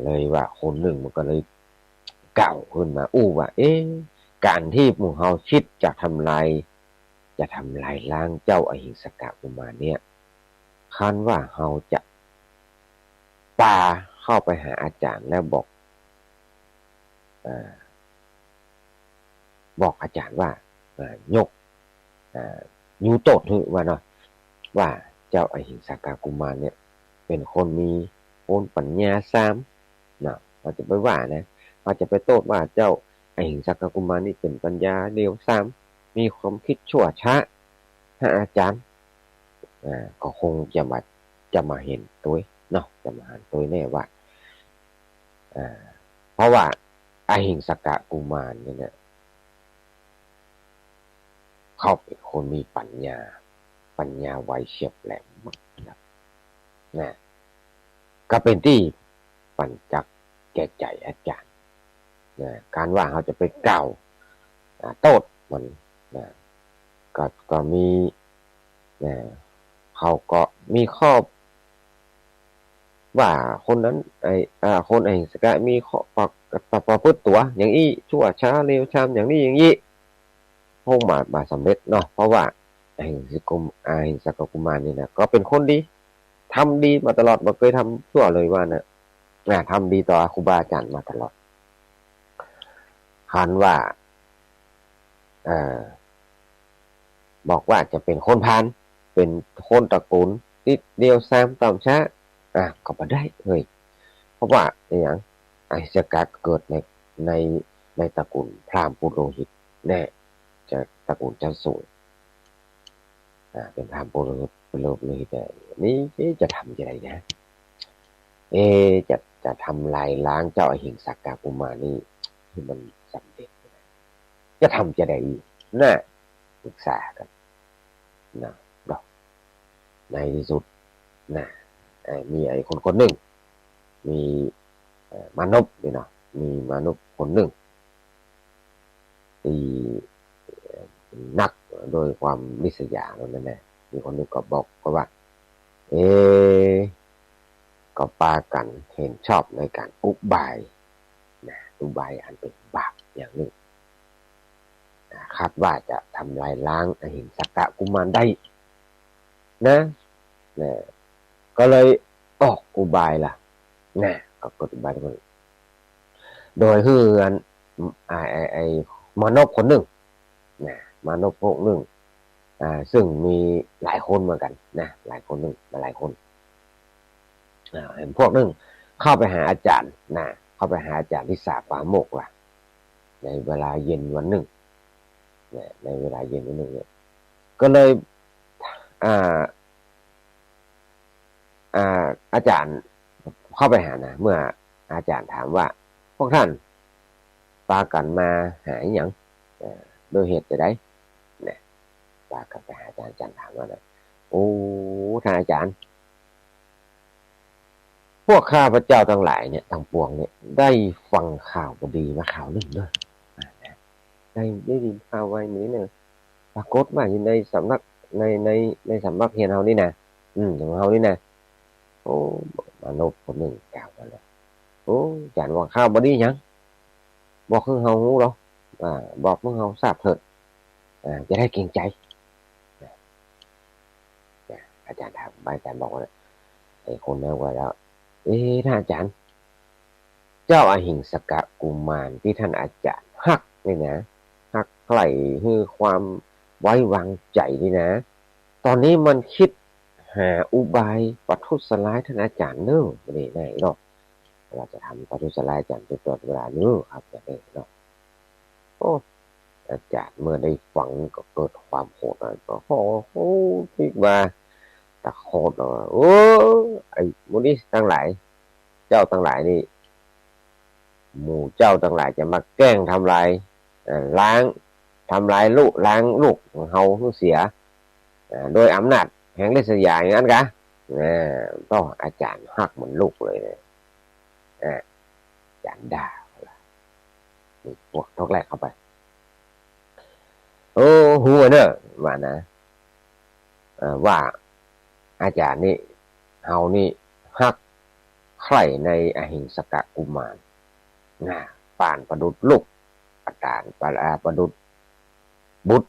เลยว่าคนหนึ่งมันก็เลยเก่าขึ้นมาว่าการที่หมู่เฮาคิดจะทำลายล้างเจ้าอหิงสกะกุมารเนี่ยคันว่าเฮาจะปาเข้าไปหาอาจารย์แล้วบอกอาจารย์ว่ายกยูโตดว่าเนาะว่าเจ้าอหิงสากากุมารเนี่ยเป็นคนมีโอนปัญญาสามนะเราจะไปว่านะเราจะไปโต้ว่าเจ้าอหิงสากากุมารนี่เป็นปัญญาเดียวสามมีความคิดชั่วช้าถ้าอาจารย์ก็คงจะมาเห็นตัวเนาะจะมาเห็นตัวแน่ว่าเพราะว่าอหิงสากากุมารเนี่ยเขาเป็นคนมีปัญญาไวเฉียบแหลมมากนะก็เป็นที่ปัญจักแก่ใจอาจารย์นะการว่าเขาจะไปเก่าโต้มันนะก็มีนะเขาก็มีข้อว่าคนนั้นคนสกะมีข้อประพฤติตัวอย่างนี้ชั่วช้าเร็วช้าอย่างนี้อย่างนี้พวกมาสำเร็จเนาะเพราะว่าไอ้สกกุมารนี่นะก็เป็นคนดีทำดีมาตลอดไม่เคยทำชั่วเลยว่านะทำดีต่อครูบาอาจารย์มาตลอดคันว่าบอกว่าจะเป็นคนพานเป็นคนตระกูลติดเดียวสามต่ำช้าก็มาได้เลยเพราะว่าอย่างไอ้สกัดเกิดในในตระกูลพราหมณ์ปุโรหิตแน่จะตระกูลเจ้าสูงเป็นพราหมณ์ปุโรหิตนี่จะทำยังไงนะจะทำลายล้างเจ้าอหิงสากากุมารนี่ที่มันสำเร็จจะทำจะได้น่าปรึกษากันนะในที่สุดนะมีไอ้คนหนึ่งมีมนุษย์นี่เนาะมีมนุษย์คนหนึ่งที่นักโดยความริษยานั่นแหละมีคนหนึ่งก็บอกว่าเอก็ปากันเห็นชอบในการอุบายอุบายอันเป็นบาปอย่างหนึ่งคาดว่าจะทำลายล้างอหิงสากะกุมารได้นะก็เลยออกอุบายล่ะก็กดอุบายโดยคือไอ้มนุษย์คนหนึ่งมนุษย์พวกหนึ่งซึ่งมีหลายคนเหมือนกันหลายคนหนึ่งมาหลายคนเห็นพวกหนึ่งเข้าไปหาอาจารย์เข้าไปหาอาจารย์ที่สาปาโมกล่ะในเวลาเย็นวันหนึ่งในเวลาเย็นวันหนึ่งเนี่ยก็เลยอาจารย์เข้าไปหาเมื่ออาจารย์ถามว่าพวกท่านปากันมาหาอย่างโดยเหตุจะได้ปากันไปหาอาจารย์ถามว่าโอ้ท่านอาจารย์พวกข้าพเจ้าทั้งหลายเนี่ยทั้งปวงเนี่ยได้ฟังข่าวบดีมาข่าวหนึ่งด้วยได้ยินข่าวไว้นี้เนี่ยปรากฏว่าอยู่ในสำนักในสำนักเฮียนเฮานี่นะของเฮานี่นะโอ้มนุษย์คนหนึ่งกล่าวมาเลยโอ้อาจารย์ว่าข่าวบดียังบอกคือเฮาหูหรอบอกมึงเฮาทราบเถิดจะได้เกรงใจอาจารย์ถามอาจารย์บอกว่าไอ้คนนั้นว่าแล้วท่านอาจารย์เจ้าอหิงสกะกุมารที่ท่านอาจารย์ฮักนี่นะฮักใคร่คือความไว้วางใจนี่นะตอนนี้มันคิดหาอุบายปัทุษร้ายท่านอาจารย์เนอะนี่ไงเนาะเราจะทำปัทุษร้ายอาจารย์จนตลอดเวลาเนอะครับอย่างนี้เนาะโอ้อาจารย์เมื่อได้ฟังก็เกิดความโหดก็โอ้คิดว่าตะโคดโอ้ไอ้มูนี่ทั้งหลายเจ้าทั้งหลายนี่หมู่เจ้าทั้งหลายจะมาแกล้งทำลายล้างทำลายลูกล้างลูกของเฮาเสียโดยอำนาจแห่งฤทธิ์ยาอย่างนั้นกะต้องอาจารย์หักเหมือนลูกเลยอาจารย์ด่าพวกทกแรกเข้าไปโอ้หัวเนอะว่านะว่าอาจารย์นี่เฮานี่ฮัก ใคร่ในอหิงสกกุมารป่านประดุจลูกประดานประดุจบุตร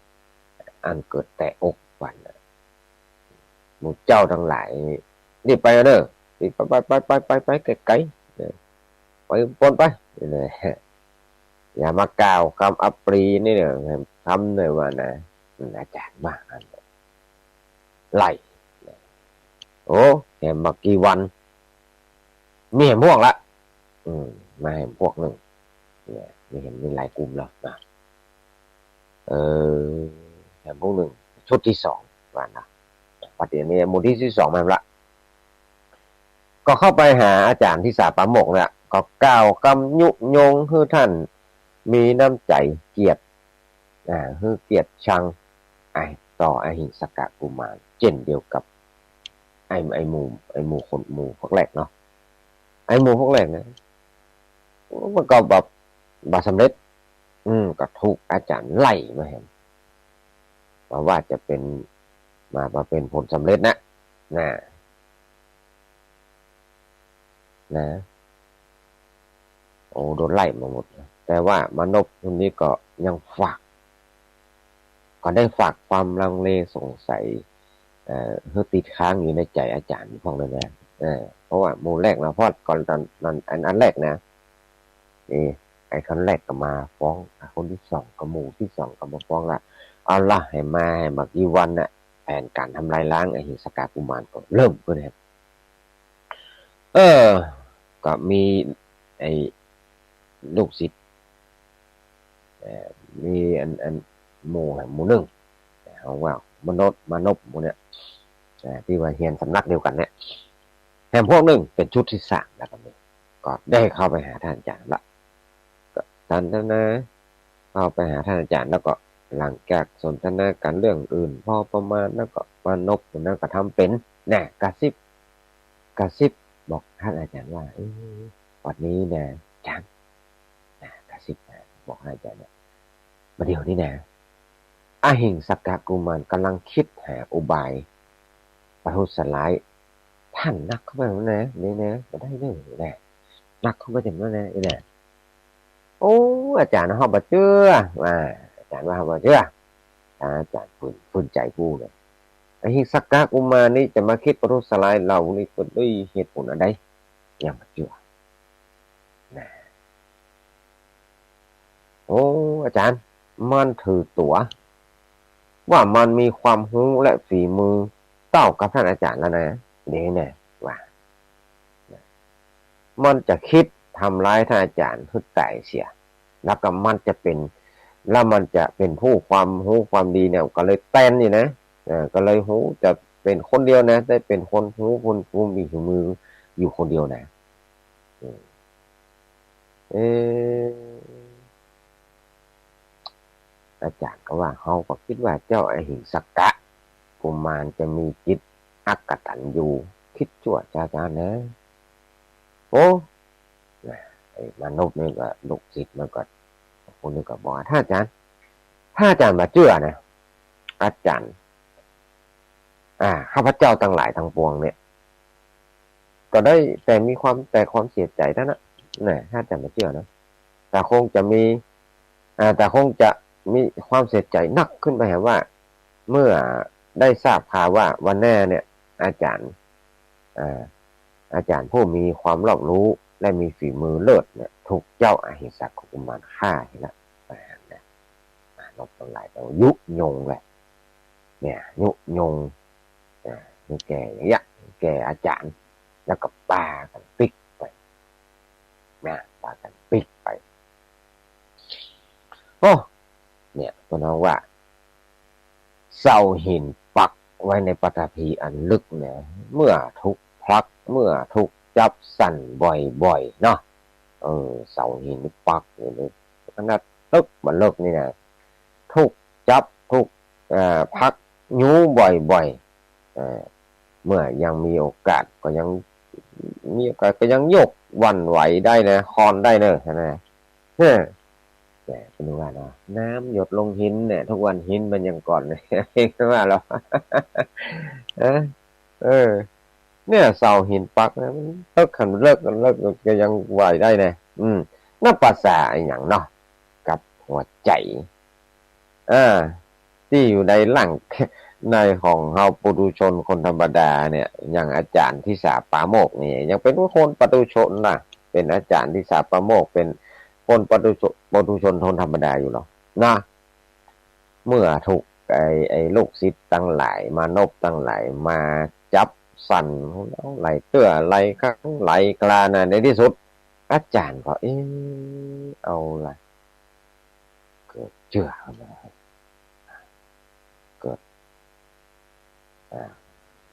อันเกิดแต่อกวันหมู่เจ้าทั้งหลายนี่ไปเด้อนี่ไปไกลๆไปปนไปนี่อย่ามากล่าวคำอัปรีนี่เนี่ยทำเลยว่านะอาจารย์บ้าอันไล่โอ้แหมมากี่วันมีเห็นพวกละมาเห็นพวกหนึ่งเนี่ยไม่เห็นมีหลายกลุ่มแล้วนะเห็นพวกหนึ่งชุดที่สองว่านะปัจจุบันนี้หมู่ที่สองมาละก็เข้าไปหาอาจารย์ที่สาปามกเนี่ยก็กล่าวกำยุยงคือท่านมีน้ำใจเกียรติคือเกียรติชังต่ออหิงสกกุมารเช่นเดียวกับไอหมู่คนหมู่พวกแรกเนาะไอหมู่พวกแรกนะมันก็แบบบาสำเร็จก็ถูกอาจารย์ไล่มาเห็นว่าจะเป็นมาเป็นผลสำเร็จนะโอ้โดนไล่มาหมดแต่ว่ามนพคนนี้ก็ยังก็ได้ฝากความลังเลสงสัยคือติดค้างอยู่ในใจอาจารย์พวกนั้นนะเพราะว่าหมู่แรกนะเพราะก่อนตอนอันแรกนะไอ้คนแรกก็มาฟ้องคนที่สองก็หมู่ที่สองก็มาฟ้องละเอาละให้มากี่วันน่ะแผนการทำลายล้างไอ้หิงสกกุมารก็เริ่มขึ้นครับก็มีไอ้ลูกศิษย์มีอันหมู่หนึ่งเอาว่ามนพหมู่เนี่ยที่ว่าเฮียนสำนักเดียวกันเนี่ยแถมพวกหนึ่งเป็นชุดที่สามแล้วก็ได้เข้าไปหาท่านอาจารย์ละก็ท่านนะเข้าไปหาท่านอาจารย์แล้วก็หลังจากสนทนากันเรื่องอื่นพอประมาณแล้วก็มนพนั้นก็ทำเป็นกระซิบบอกท่านอาจารย์ว่าวันนี้นะอาจารย์กระซิบบอกท่านอาจารย์เนี่ยประเดี๋ยวนี้นะอหิงสกกุมารกำลังคิดหาอุบายประทุษร้ายท่านนักเข้าไปแล้วนะนี่นะมาได้เรื่องนี่นักเข้าไปถึงแล้วนะนี่แหละโอ้อาจารย์เขาบอกเชื่ออาจารย์ว่าเขาบอกเชื่ออาจารย์ฟื้นใจกูเลยไอ้หิงสกกุมารนี่จะมาคิดประทุษร้ายเรานี่ก็ด้วยเหตุผลอะไรยังมาเชื่อนะโอ้อาจารย์มันถือตัวว่ามันมีความรู้และฝีมือเท่ากับท่านอาจารย์แล้วนะเดี๋ยวเนี่ยว่ามันจะคิดทำร้ายท่านอาจารย์ทุกตายเสียแล้วก็มันจะเป็นผู้ความรู้ความดีเนี่ยก็เลยเต้นนี่นะก็เลยรู้จะเป็นคนเดียวนะได้เป็นคนรู้คนผู้มีฝีมืออยู่คนเดียวนะเอออาจารย์ก็ว่าเขาก็คิดว่าเจ้าอหิงสกะกุมารจะมีจิตอักตันอยู่คิดชั่วจ้านะโอ้ไอ้มนุษย์นี่ก็ลูกศิษย์มันก็คนนึงก็บอกถ้าอาจารย์มาเชื่อนะอาจารย์ข้าพเจ้าทั้งหลายทั้งปวงเนี่ยก็ได้แต่มีความเสียใจเท่านั้นถ้าอาจารย์มาเชื่อนะแต่คงจะมีความเสียใจนักขึ้นไปว่าเมื่อได้ทราบข่าวว่าวันแน่เนี่ยอาจารย์ผู้มีความรอบรู้และมีฝีมือเลิศเนี่ยถูกเจ้าอาหิงสกกุมารฆ่าแล้วนกทั้งหลายต้องยุยงเลยเนี่ยยุยงแกอย่างเงี้ยแกอาจารย์แล้วก็ปากันปิกไปปากันปิกไปโอ้เนี่ยก็น้องว่าเสาหินปักไว้ในปฐพีอันลึกเนี่ยเมื่อทุกพลักเมื่อทุกจับสั่นบ่อยๆเนาะเสาหินปักเลยขนาดตึกมันเลิกนี่นะทุกจับทุกพักยูบ่อยๆเมื่อยังมีโอกาสก็ยังมีโอกาสก็ยังยกวันไหวได้นะคอนได้เนอะนะแต่เป็นว่าเนาะน้ำหยดลงหินเนี่ยทุกวันหินมันยังก่อนเลยเองว่าเราเออ เนี่ยเสาหินปักนะมันเลิกขันเลิกก็ยังไหวได้นะนับภาษาอย่างเนาะกับหัวใจที่อยู่ในหลังในของเฮาปุถุชนคนธรรมดาเนี่ยอย่างอาจารย์ที่สาปาโมกนี่ยังเป็นคนปุถุชนนะเป็นอาจารย์ที่สาปาโมกเป็นคนปุถุชนทนธรรมดาอยู่หรอนะเมื่อถูกไอ้ลูกศิษย์ตั้งหลายมานบตั้งหลายมาจับสั่นไหลเตื้อไหลข้างไหลกลานะในที่สุดอาจารย์ก็เอาละเกิดเชื่อขึ้นมาเกิด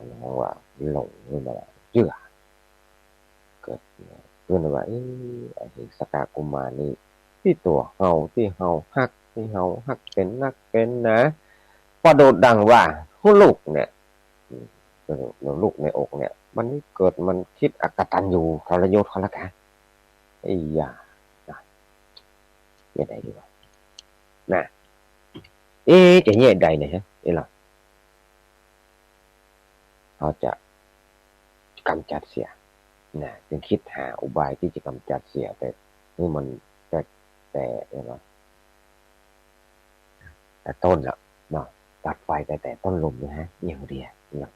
เรียกว่าหลงขึ้นมาเชื่อเกิดขึ้นมาไอ้สกากุมารนี่ที่ตัวเฮาที่เฮาฮักที่เฮาฮักเป็นนักเป็นนะพอโดดดังว่าผู้ลูกเนี่ยลูกในอกเนี่ยมันเกิดมันคิดอกตัญญูทรยศเขาละกันไอ้ยาเนี่ยใดดีวะนะจะเนี่ยใดเนี่ยฮะนี่หรอเขาจะกำจัดเสียนะจึงคิดหาอุบายที่จะกำจัดเสียแต่นี่มันแต่เนี่ยเนาะแต่ต้นละเนาะตัดไฟแต่ต้นลมนะฮะอย่างเดียวเนาะ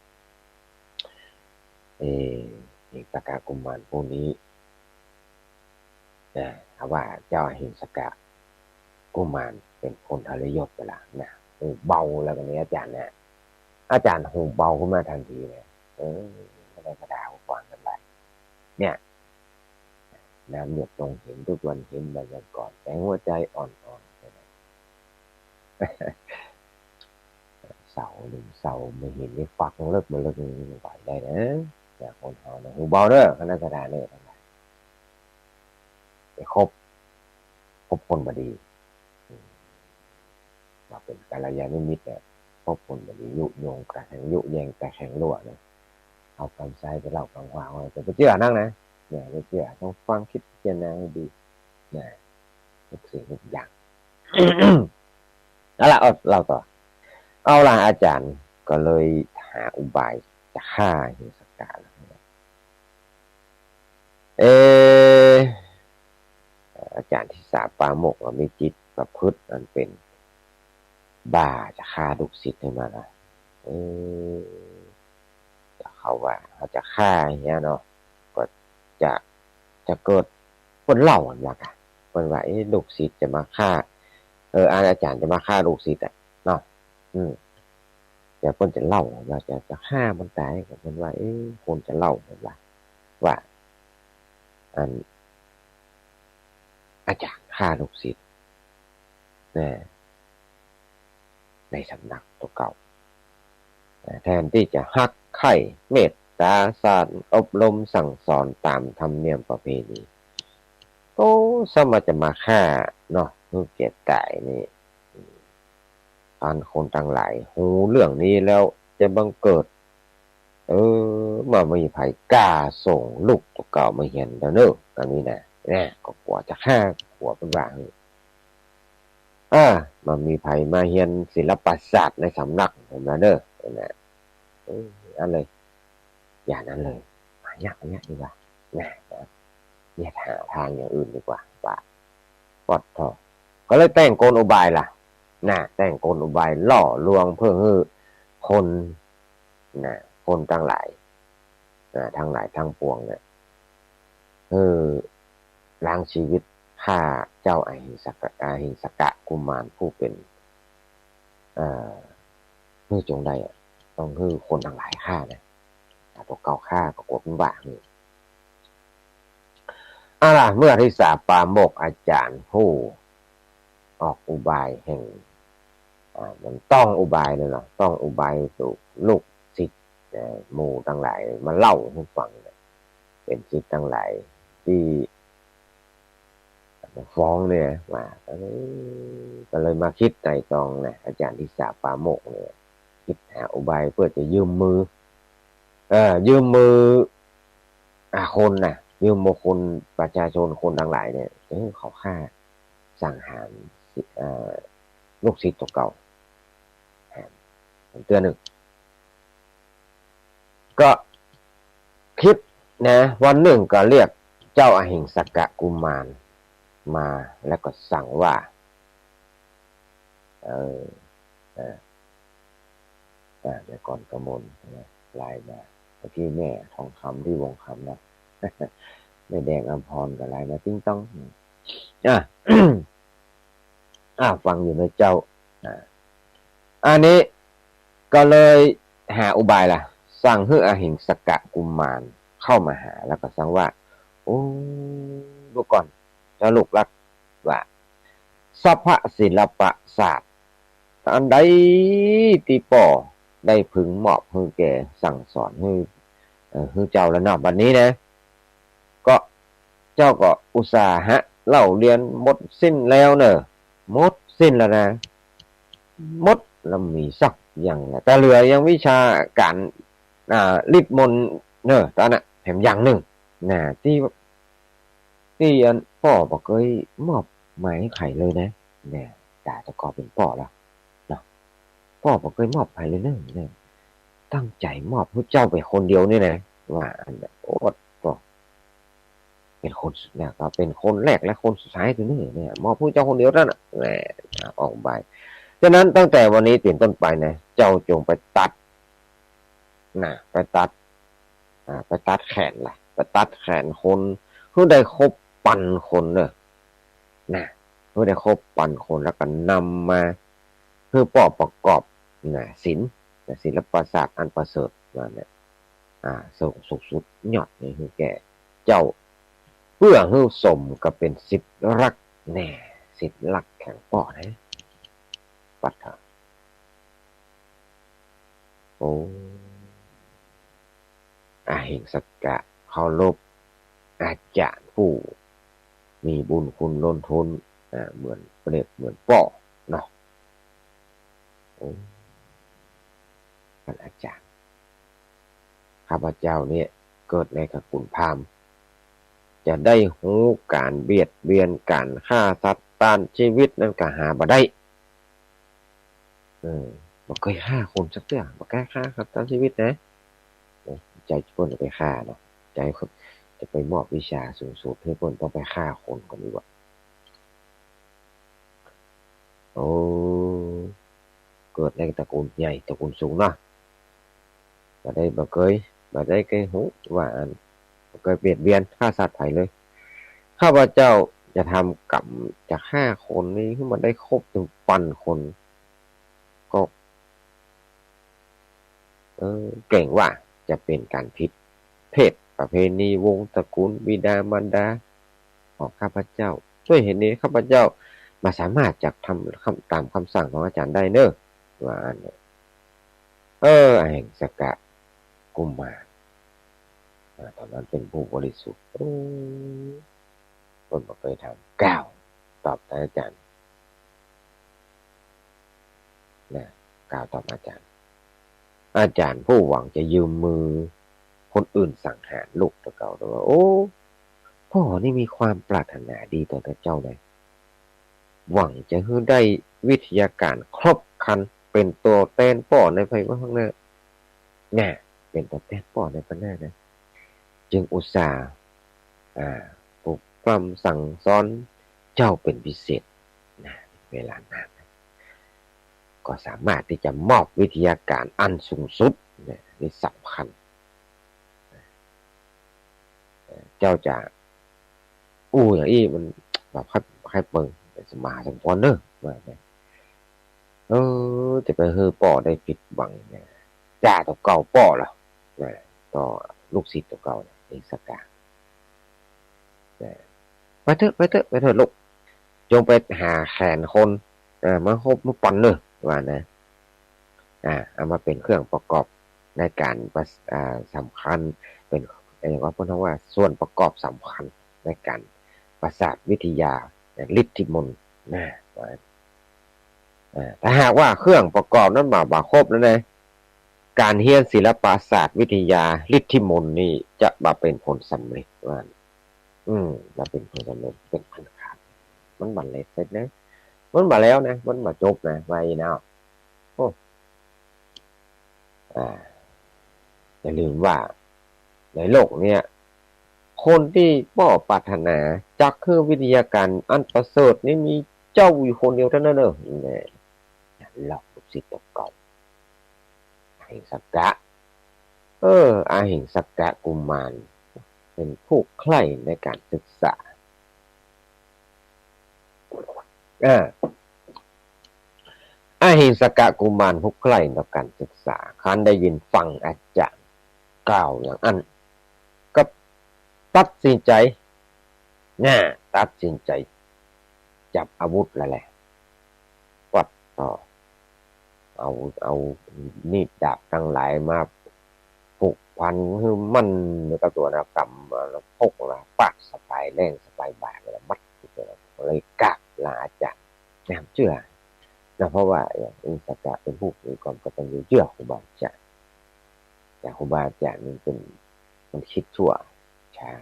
เอกกากุมารพวกนี้นะว่าเจ้าหิงสกะกุมารเป็นคนทรยศไปละนะหูเบาแล้วกันนี้อาจารย์นะอาจารย์หูเบาขึ้นมาทันทีเลยไม่ได้กระดาษฟังกันไปเนี่ยน้ำหยดลงเห็นทุกวันเห็นมาอย่างก่อนแต่หัวใจอ่อนๆไปนะเสาหนึ่งเสาไม่เห็นไม่ฟักเลิกมาเลิกไหวได้นะแต่คนเขาเนี่ยหูเบาเด้อคณะกระดาษเนี่ยทั้งหลายไปคบคนบดีมาเป็นกัลยาณมิตรเนี่ยคบคนบดียุโยงกระแข่งยุแยงกระแข่งรั่วเนี่ยเอาคำใช้ไปเล่าคำว่าจะไปเชื่อนั่งนะเนี่ยไม่เชื่อต้องฟังคิดเจารณาให้ดีนะทุกสิ่งทุกอย่างเอาล่ะเราต่อเอาล่ะอาจารย์ก็เลยหาอุบายจะฆ่าหิสกาเอออาจารย์ที่สาปาโมกมีจิตประพฤติมันเป็นบ้าจะฆ่าลูกศิษย์ขึ้นมาละเออเขาว่าเขาจะฆ่าอย่างเงี้ยเนาะก็จะเกิดคนเล่ากันว่ากันคนว่าลูกศิษย์จะมาฆ่าอาจารย์จะมาฆ่าลูกศิษย์อ่ะเนาะเดี๋ยวคนจะเล่าว่าจะฆ่ามันตายกับคนว่าคนจะเล่ากันว่าอันอาจารย์ฆ่าลูกศิษย์ในสำนักตัวเก่าแทนที่จะฮักไข่เมตตาสานอบรมสั่งสอนตามธรรมเนียมประเพณีสมจะมาฆ่าเนาะเพื่อเกียรติตายนี่การคนทั้งหลายหูเรื่องนี้แล้วจะบังเกิดมามีภัยกล้าส่งลูกตัวเก่ามาเห็นแล้วเนอะตอนนี้นะก็กลัวจะฆ่ากลัวเป็นว่ามันมีภัยมาเฮียนศิลปศาสตร์ในสำนักผมนะเนอะนะอันเลยอย่างนั้นเลยอย่างดีกว่าเนี่ยหาทางอย่างอื่นดีกว่าปลอดทอก็เลยแต่งกลอุบายล่ะแต่งกลอุบายล่อลวงเพื่อให้คนคนทั้งหลายทั้งหลายทั้งปวงเนี่ยล้างชีวิตฆ่าเจ้าอาหิงสกะกุมารผู้เป็นฮือจงใดต้องฮือคนทั้งหลายฆ่านะตัวเก่าฆ่าก็กดมันบ้านี่ล่ะเมื่อที่สาปาโมกอาจารย์ผู้ออกอุบายแห่งมันต้องอุบายเลยเนาะต้องอุบายสู่ลูกศิษย์หมู่ทั้งหลายมาเล่าให้ฟังเป็นศิษย์ทั้งหลายที่ฟ้องเนี่ยว่าก็เลยมาคิดไต่ตองนะอาจารย์ที่สาปาโมกเนี่ยคิดหาอุบายเพื่อจะยืมมือคนยืมมือคนประชาชนคนทั้งหลายเนี่ยเขาฆ่าสังหารลูกศิษย์ตัวเก่าเตือนหนึ่งก็ คิดนะวันหนึ่งก็เรียกเจ้าอหิงสกะกุมารมาแล้วก็สั่งว่าเออเออเดี๋ยวก่อนกระมลนะลายมาที่แม่ทองคำที่วงคำนะแม่แดงอัมพรกับลายมาติ้งต้องอ่ะ ฟังอยู่ในเจ้าอันนี้ก็เลยหาอุบายล่ะสั่งให้อหิงสกะกุมารเข้ามาหาแล้วก็สั่งว่าโอ้ดูก่อนจะลูกรักว่าสัพพะศิลปะศาสตร์อันใดที่ป่อได้พึงมอบให้แก่สั่งสอนให้เจ้าแล้วเนาะบัดนี้นะก็เจ้าก็อุตส่าห์เล่าเรียนหมดสิ้นแล้วเนอะหมดสิ้นแล้วนะหมดแล้วมีสักอย่างนะแต่เหลือยังวิชาการลิดมนต์เนอะตอนน่ะแถมอย่างหนึ่งนะที่อันพ่อบอกเคยมอบหมายให้ไข่เลยนะเนี่ยด่าตะกอเป็นพ่อแล้วเนาะพ่อบอกเคยมอบให้เลยเนอะเนี่ยตั้งใจมอบให้เจ้าไปคนเดียวนี่นะว่าอันโอ้ก็เป็นคนเนี่ยก็เป็นคนแรกและคนสุดท้ายตัวนี้เนี่ยมอบให้เจ้าคนเดียวนั่นน่ะแหมออกไปฉะนั้นตั้งแต่วันนี้เป็นต้นไปนะเจ้าจงไปตัดไปตัดแขนล่ะไปตัดแขนคนเพื่อได้ครบปันคนเนอะนะเพื่อได้ครบปันคนแล้วก็นำมาเพื่อประกอบศิลปศาสตร์อันประเสริฐมาเนี่ยส่งสุขสุดยอดนี่คือแก่เจ้าเพื่อให้สมกับเป็นสิทธิ์รักแน่สิทธิ์รักแข่งป่อนะปัดเถอะโอ้เห็นสักกะเคารพอาจารย์ผู้มีบุญคุณล้นพ้นเหมือนเปรียบเหมือนป่อเนาะโอ้ท่านอาจารย์ข้าพเจ้าเนี่ยเกิดในตระกูลพราหมณ์จะได้หูการเบียดเบียนการฆ่าสัตว์ต้านชีวิตนั่นก็หาบ่ได้บ่เคยฆ่าคนสักเรื่องบ่กล้าฆ่าสัตว์ต้านชีวิตนะใจเพิ่นจะไปฆ่าเนาะใจคนจะไปมอบวิชาสูงสุดให้เพิ่นต้องไปฆ่าคนก่อนดีกว่าโอ้เกิดในตระกูลใหญ่ตระกูลสูงเนาะบ่ได้เคยหูว่าอันบ่เคยเบียดเบียนฆ่าสัตว์ไผเลยข้าพเจ้าจะทำกรรมจะฆ่าคนนี้ให้มันได้ครบถึงพันคนก็เก่งว่าจะเป็นการผิดเพศประเพณีวงศ์ตระกูลบิดามารดาของข้าพเจ้าด้วยเหตุนี้ข้าพเจ้าบ่สามารถจะทำตามคำสั่งของอาจารย์ได้เด้อว่าอันนี้แห่งสกะกุมารตอนนั้นเป็นผู้บริสุทธิ์คนบ่เคยทำก้าวตอบอาจารย์นะก้าวตอบอาจารย์ผู้หวังจะยืมมือคนอื่นสังหารลูกตะเก่าแต่ว่าโอ้พ่อนี่มีความปรารถนาดีต่อเจ้าเลยหวังจะให้ได้วิทยาการครบครันเป็นตัวแทนป่อในภายภาคหน้าเนี่ยเป็นตัวแทนป่อในภายหน้านะจึงอุตส่าห์ปลุกปล้ำสั่งสอนเจ้าเป็นพิเศษนะเวลานั้นก็สามารถที่จะมอบวิทยาการอันสูงสุดเนี่ยนี่สำคัญเจ้าจะอย่างนี้มันแบบให้เปิงเป็นสมาสมพรเนอะว่าไงจะไปเฮอป่อได้ผิดหวังเนี่ยด่าตัวเก่าป่อเหรอต่อลูกศิษย์ตัวเก่าเนี่ยเอกสกาไปเถอะลูกจงไปหาแขนคนมาคบมาปั่นเนอะว่านะเอามาเป็นเครื่องประกอบในการสำคัญเป็นอย่างว่าพูดว่าส่วนประกอบสำคัญในการประสาทวิทยาฤทธิมนต์นะถ้าหากว่าเครื่องประกอบนั้นมาครบแล้วนะการเรียนศิลปศาสตร์วิทยาฤทธิมนต์นี่จะมาเป็นผลสำเร็จว่ามาเป็นผลสำเร็จเป็นอันขาดมันบันเล็เสร็จนะมันมาแล้วนะมันมาจบนะไว้นะโอ้อย่าลืมว่า ในโลกเนี่ยคนที่ป้อปรารถนาจักคือวิทยาการอันประเสริฐนี่มีเจ้าอยู่คนเดียวเท่านั้นเนอะเนี่ยหลอกลูกศิษย์ตัวเก่าอาหิงสักกะอาหิงสักกะกุมารเป็นผู้ใคร่ในการศึกษาอาหิงสักกะกุมารผู้ใคร่ในการศึกษาคันได้ยินฟังอาจารย์กล่าวอย่างอันก็ตัดสินใจตัดสินใจจับอาวุธแล้วแหละวัดต่อเอามีดดาบทั้งหลายมาผูกพันคือมันแล้วก็ตัวนะกำแล้วพกนะปักสบายแรงสบายบากแล้วมัดเลยกราบลาอาจารย์แนมเชื่อนะเพราะว่าอย่างอินสกะเป็นผู้มีความกตัญญูเชื่อครูบาอาจารย์แต่ครูบาอาจารย์มันคิดชั่วช้า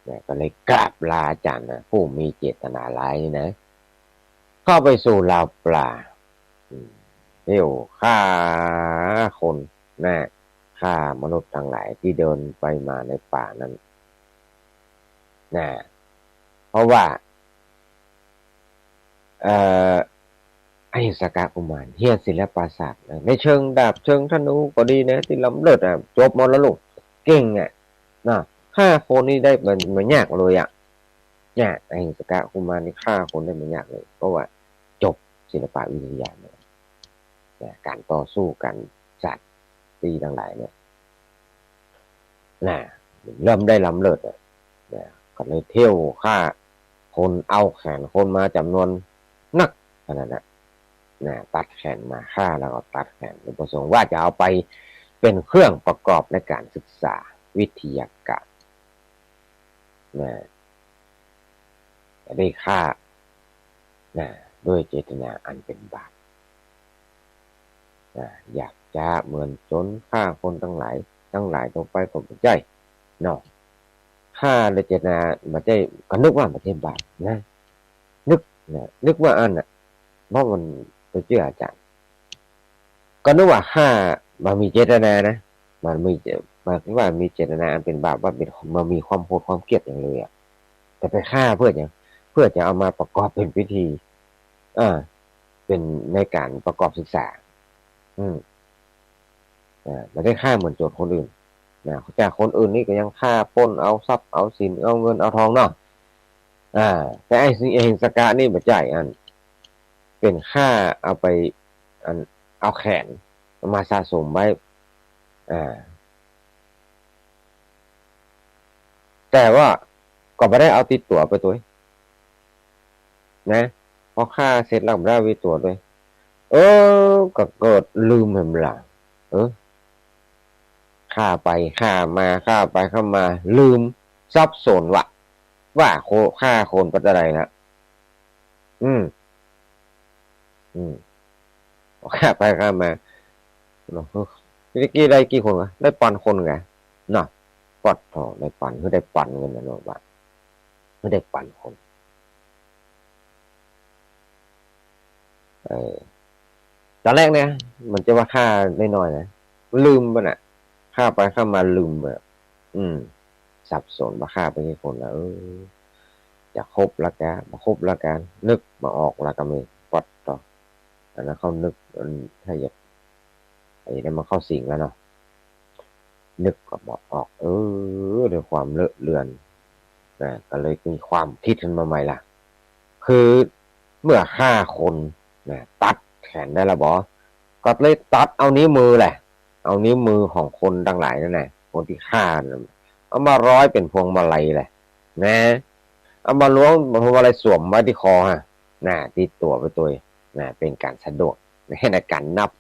เนี่ยก็เลยกราบลาอาจารย์นะผู้มีเจตนาร้ายนะเข้าไปสู่ลาวปลาเที่ยวฆ่าคนฆ่ามนุษย์ทั้งหลายที่เดินไปมาในป่านั้นเพราะว่าไอ้สกากุมารเฮียศิลปศาสตร์ในเชิงดาบเชิงธนูก็ดีนะที่ล้ำเลิศจบมรลูกเก่งฆ่าคนนี่ได้มันยากเลยไอ้สกากุมารนี่ฆ่าคนได้มันยากเลยเพราะว่าจบศิลปวิทยาเนี่ยการต่อสู้กันสัตว์ตีทั้งหลายเนี่ยเริ่มได้ล้ำเลิศก็เลยเที่ยวฆ่าคนเอาแขนคนมาจำนวนนักขนาดนั้นตัดแขนมาฆ่าแล้วก็ตัดแขนประสงค์ว่าจะเอาไปเป็นเครื่องประกอบในการศึกษาวิทยาการได้ฆ่าด้วยเจตนาอันเป็นบาปอยากจะเหมือนจนฆ่าคนทั้งหลายตรงไปผมใจเนาะฆ่าด้วยเจตนาไม่ใช่ก็นึกว่าไม่ใช่บาปนึกว่าอันเพราะมันไปเชื่ออาจารย์ก็นึกว่าฆ่ามันมีเจตนานะมันคิดว่ามีเจตนาอันเป็นบาปว่ามันมีความโหดความเกลียดอย่างเลยแต่ไปฆ่าเพื่อจะเอามาประกอบเป็นพิธีเป็นในการประกอบศึกษาไม่ได้ฆ่าเหมือนโจทย์คนอื่นจากคนอื่นนี่ก็ยังฆ่าปล้นเอาทรัพย์เอาสินเอาเงินเอาทองเนาะแต่ไอ้สิ่งเองสกะนี่ไม่ใช่เป็นค่าเอาไปเอาแขนมาสะสมไว้แต่ว่าก็ไม่ได้เอาติดตัวไปตัวนะพอฆ่าเสร็จแล้วไม่ได้วิตัวด้วยก็เกิดลืมเหมือนหลังฆ่าไปฆ่ามาฆ่าไปเข้ามาลืมซับสนว่าฆ่าคนเป็นอะไรนะฆ่าไปฆ่ามากี่ได้กี่คนได้ปันคนไงเนาะปัดทอได้ปันคือได้ปันเงินนะเนาะบ้าไม่ได้ปันคนตอนแรกเนี่ยมันจะว่าฆ่าได้น้อยนะลืมมันฆ่าไปฆ่ามาลืมแบบสับสนมาฆ่าไปกี่คนแล้วจะครบแล้วกันมาครบแล้วกันนึกมาออกแล้วก็มีปัดต่ออันนั้นเขานึกถ้าอยากไอ้นั่นมาเข้าสิงแล้วเนาะนึกก็บอกออกด้วยความเลอะเลือนก็เลยมีความคิดขึ้นมาใหม่ล่ะคือเมื่อฆ่าคนตัดแขนได้ละบอก็เลยตัดเอานิ้วมือแหละเอานิ้วมือของคนทั้งหลายนั่นแหละคนที่ฆ่าเอามาร้อยเป็นพวงมาลัยแหละเอามาล้วงพวงมาลัยสวมไว้ที่คอติดตัวไปตัวเป็นการสะดวกในการนับ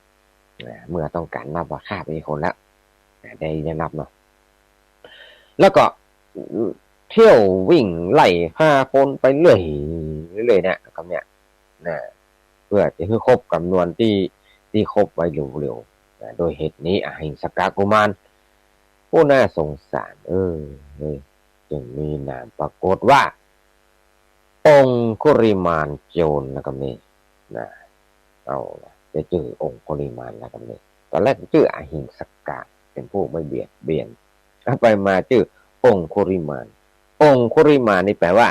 เมื่อต้องการนับว่าฆ่าไปคนแล้วได้นับเนาะแล้วก็เที่ยววิ่งไล่ฆ่าคนไปเรื่อยๆนะครับเนี่ยเพื่อจะให้ครบจำนวนที่ครบไว้เร็วๆโดยเหตุนี้อหิงสกากุมารผู้น่าสงสารจึงมีนามปรากฏว่าองคุริมานโจรนะครับนี่เอาจะชื่อองคุริมานนะครับนี่ ตอนแรกชื่ออหิงสกะเป็นผู้ไม่เบียดเบียนไปมาชื่อองคุริมานองคุริมานนี่แปลว่า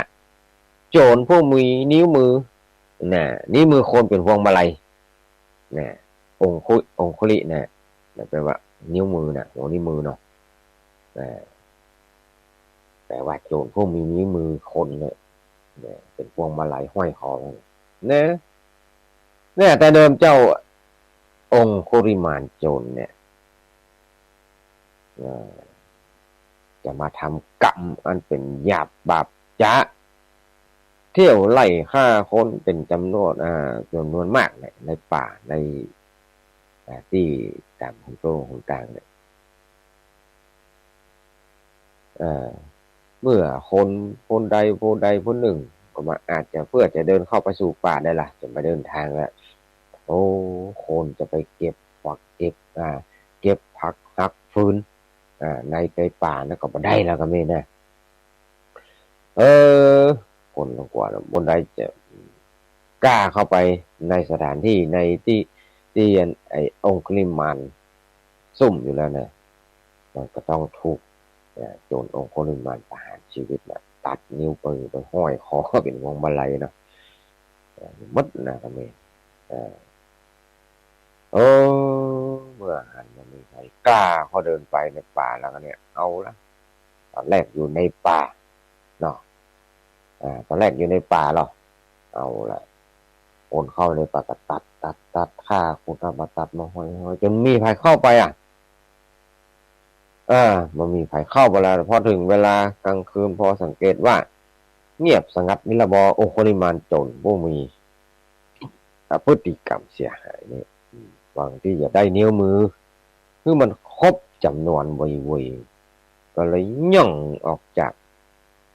โจรผู้มีนิ้วมือนะนิ้วมือคนเป็นพวงมาลัยนะองคุรินะแปลว่านิ้วมือนะหัวนิ้วมือเนาะแปลว่าโจรผู้มีนิ้วมือคนเนี่ยเป็นพวงมาลัยห้อยคอเนี่ยแต่เดิมเจ้าองคุริมานโจรเนี่ยจะมาทำกรรมอันเป็นหยาบบาปจ๊ะเที่ยวไล่ฆ่าคนเป็นจำนวนมากในป่าในที่ตามของโตของกลางเนี่ยเมื่อคนใดผู้หนึ่งก็มาอาจจะเพื่อจะเดินเข้าไปสู่ป่าได้ล่ะจะมาเดินทางแล้วโอ้คนจะไปเก็บผักเก็บผักหักฟืนในป่านะก็บ่ได้แล้วก็ไม่นะคนลงกว่าบนใดจะกล้าเข้าไปในสถานที่ในที่ไอ้องคุลิมานซุ่มอยู่แล้วนะมันก็ต้องถูกโจรองคุลิมานประหารชีวิตนะตัดนิ้วมือไปห้อยคอเป็นวงมาลัยนะมัดนะก็ไม่เมื่อหันมันมีใครกล้าเขาเดินไปในป่าแล้วก็เนี่ยเอาละตอนแรกอยู่ในป่าเนาะตอนแรกอยู่ในป่าหรอเอาละโอนเข้าในป่าก็ตัดฆ่าคุณทำมาตัดมาห้อยจนมีใครเข้าไปมันมีใครเข้าไปแล้วพอถึงเวลากลางคืนพอสังเกตว่าเงียบสงัดนิรบองคุลิมานโจรผู้มีพฤติกรรมเสียหายเนี่ยหวังที่จะได้นิ้วมือคือมันครบจำนวนวุยก็เลยย่องออกจาก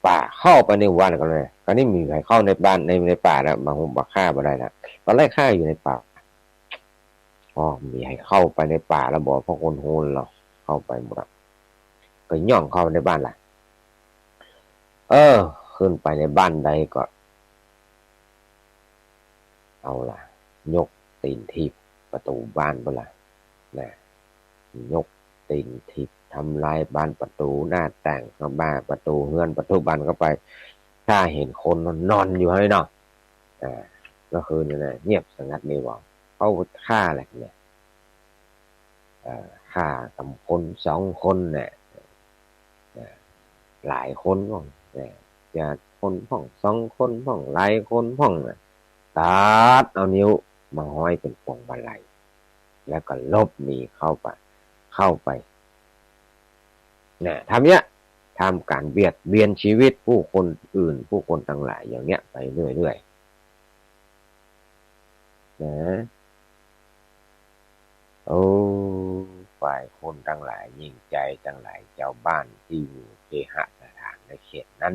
ป่าเข้าไปในวันกันเลยคราวนี้มีใครเข้าในบ้านในป่าแล้วมาหุบมาฆ่ามาได้แล้วตอนแรกฆ่าอยู่ในป่ามีให้เข้าไปในป่าแล้วบอกพวกคนโหนเราเข้าไปหมดก็ย่องเข้าในบ้านล่ะขึ้นไปในบ้านใดก็เอาล่ะยกตีนทีบประตูบ้านเปล่านะยกตีนทีบทำลายบ้านประตูหน้าต่างเข้าบ้านประตูเฮือนประตูบ้านเข้าไปถ้าเห็นคนนอนอยู่ให้เนาะก็คือเนี่ยเงียบสงัดไม่ว่าเขาฆ่าอะไรเนี่ยฆ่ากับคน2 คนเนี่ยหลายคนพ่องจะคนพ่อง2 คนพ่องหลายคนพ่องตัดเอานิ้วมาห้อยเป็นพวงมาลัยแล้วก็ลบหนีเข้าไปทำเนี้ยทำการเบียดเบียนชีวิตผู้คนอื่นผู้คนทั้งหลายอย่างเนี้ยไปเรื่อยๆฝ่ายคนทั้งหลายยิ่งใจทั้งหลายเจ้าบ้านที่อยู่เคหสถานในเขตนั้น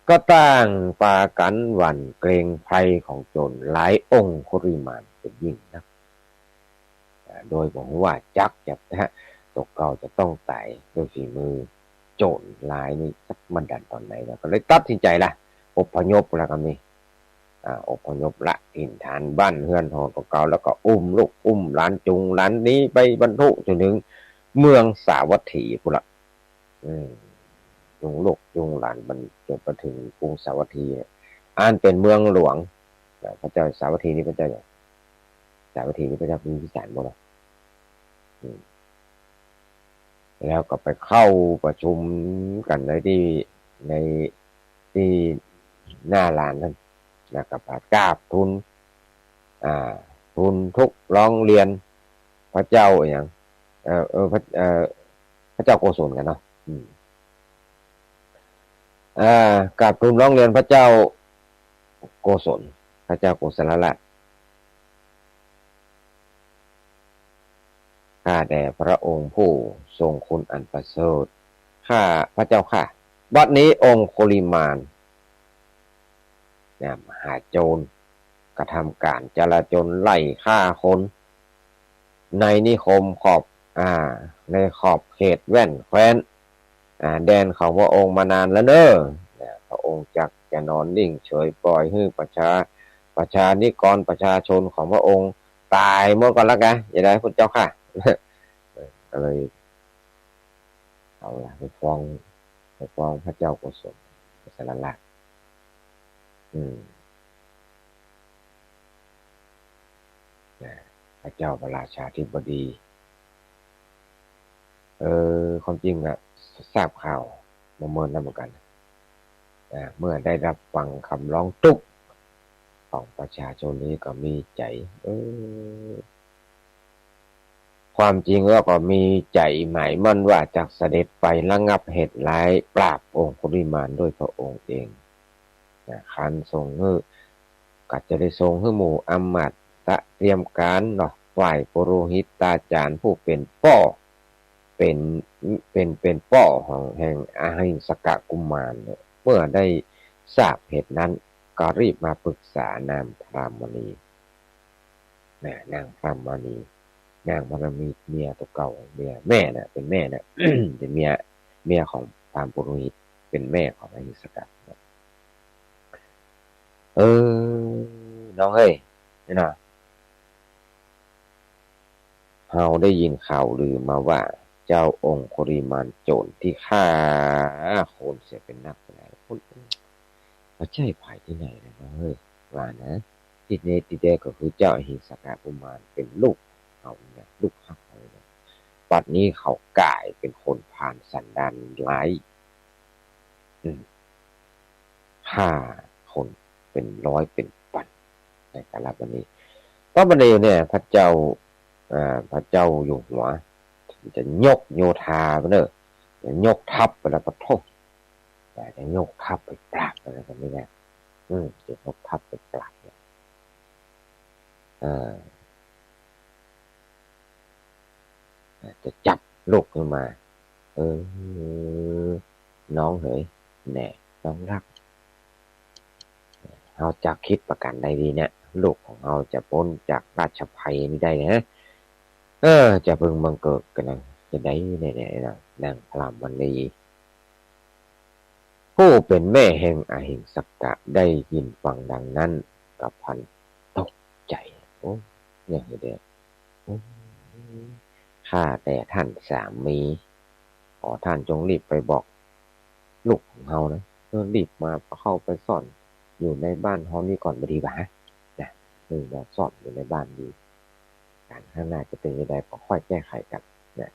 ก็ตั้งปากันหวั่นเกรงภัยของโจรหลายองค์คุริมานเป็นยิ่งนะโดยบอกว่าจักจะตกเราจะต้องตายด้วยฝีมือโจรหลายนี่สักมันดันตอนไหนแล้วก็เลยตัดสินใจละอพยพแล้วก็มีอพยพละถิ่นฐานบ้านเฮือนของเก่าแล้วก็อุ้มลูกอุ้มหลานจุงหลานนี้ไปบรรทุกจนถึงเมืองสาวัตถีพุ่นละจุงลูกจุงหลานบรรจนไปถึงกรุงสาวัตถีอ่านเป็นเมืองหลวงพระเจ้าสาวัตถีนี่พระเจ้าสาวัตถีนี่พระเจ้าพิมพิสารบ่ล่ะแล้วก็ไปเข้าประชุมกันในที่หน้าลานนั่นนะครับกราบทูลทุกร้องเรียนพระเจ้าอย่างพระเจ้าโกศลกันเนาะกราบทูลร้องเรียนพระเจ้าโกศลพระเจ้าโกศลละข้าแด่พระองค์ผู้ทรงคุณอันประเสริฐข้าพระเจ้าค่ะบัดนี้องค์โคลิมานมหาโจรกระทำการจลาจลไล่ฆ่าคนในนิคมในขอบเขตแว่นแคว้นแดนของพระองค์มานานแล้วเนอะพระองค์จักจะนอนนิ่งเฉยปล่อยให้ประชานิกรประชาชนของพระองค์ ตายหมดก่อนแล้วกันอย่าได้พุทธเจ้าค่ะก็เลยเอาล่ะไปฟ้องพระเจ้าโกศลสารลักษณ์พระเจ้าพระราชาธิบดีความจริงอะทราบข่าวมาเมินแล้วเหมือนกันเมื่อได้รับฟังคำร้องทุกข์ของประชาชนนี้ก็มีใจความจริงแล้วก็มีใจหมายมั่นว่าจากเสด็จไประงับเหตุร้ายปราบองคุลิมานด้วยพระองค์เองคันทรงก็จะได้ทรงให้หมู่อำมาตย์เตรียมการเนาะฝ่ายปุโรหิตาจารย์ผู้เป็นป้อเป็นป้อของแห่งอหิงสกกุมารเนี่ยเมื่อได้ทราบเหตุนั้นก็รีบมาปรึกษานางพรามณีนางพรามณีนางพรามณีเมียตัวเก่าเมียแม่น่ะเป็นแม่น่ะ เป็นเมียของพราหมณ์ปุโรหิตเป็นแม่ของอหิงสกน้องเฮ้ยนี่นะเฮาได้ยินข่าวลือมาว่าเจ้าองคุริมานโจรที่ฆ่าคนเสียเป็นนักหลายคนเขาใช่ภายที่ไหนนะเฮ้ยว่านะที่เนติเดก็คือเจ้าอหิงสกกุมารเป็นลูกเขาเนี่ยลูกฮักเขาเนี่ยปัจจุบันนี้เขากลายเป็นคนผ่านสันดานร้ายฆ่าคนเป็นร้อยเป็นพันในกาลบัดนี้ตอนบัดนี้เนี่ยพระเจ้าอยู่หัวจะยกโยธาไปเนอะจะยกทัพไปแล้วก็โทษจะยกทัพไปปราบอะไรกันไม่ได้จะยกทัพไปปราบเนี่ยจะจับลูกขึ้นมาน้องเหยแน่น้องรักเราจะคิดประกันใดดีเนี่ยลูกของเราจะพ้นจากราชภัยนี้ได้นะจะพึงบังเกิดกันนะจะได้เนี่ยนางพรามณีผู้เป็นแม่แห่งอหิงสกะได้ยินฟังดังนั้นกับพันตกใจอย่างเดียวข้าแต่ท่านสามีขอท่านจงรีบไปบอกลูกของเรานะรีบมาเข้าไปซ่อนอยู่ในบ้านเฮานี่ก่อนบ่ดีบ่ฮะนะว่าซ่อนอยู่ในบ้านดีการข้างหน้าจะเป็นยังไงก็ค่อยแก้ไขกันนะ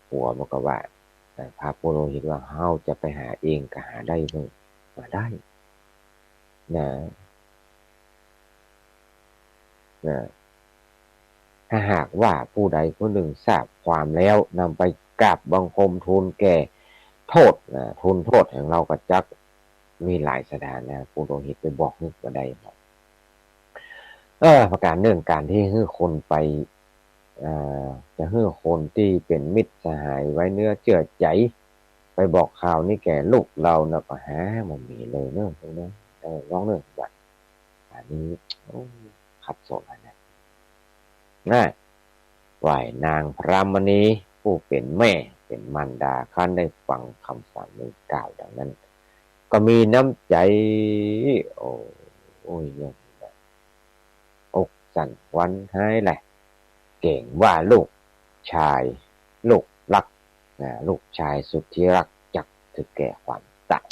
หัวมันก็ว่าพระโปโลหิตว่าเฮาจะไปหาเองก็หาได้เบิ่งมาได้นะถ้าหากว่าผู้ใดผู้หนึ่งทราบความแล้วนำไปกราบบังคมทูลแก่โทษทูลโทษของเราก็จักมีหลายสถานนะปุโรหิตไปบอกนึกว่าได้ประการเนื่องการที่ให้คนไปจะให้คนที่เป็นมิตรสหายไว้เนื้อเชื่อใจไปบอกข่าวนี่แก่ลูกเรานะก็หามันมีเลยเนอะตรงนั้นร้องเรื่องแบบอันนี้ขัดสนนะฝ่ายนางพรามณีผู้เป็นแม่เป็นมารดาคันได้ฟังคำสั่งนี้กล่าวดังนั้นก็มีน้ำใจยังอกสั่นควันหายแหละเก่งว่าลูกชายลูกรักลูกชายสุดที่รักจักถึงแก่ความตาย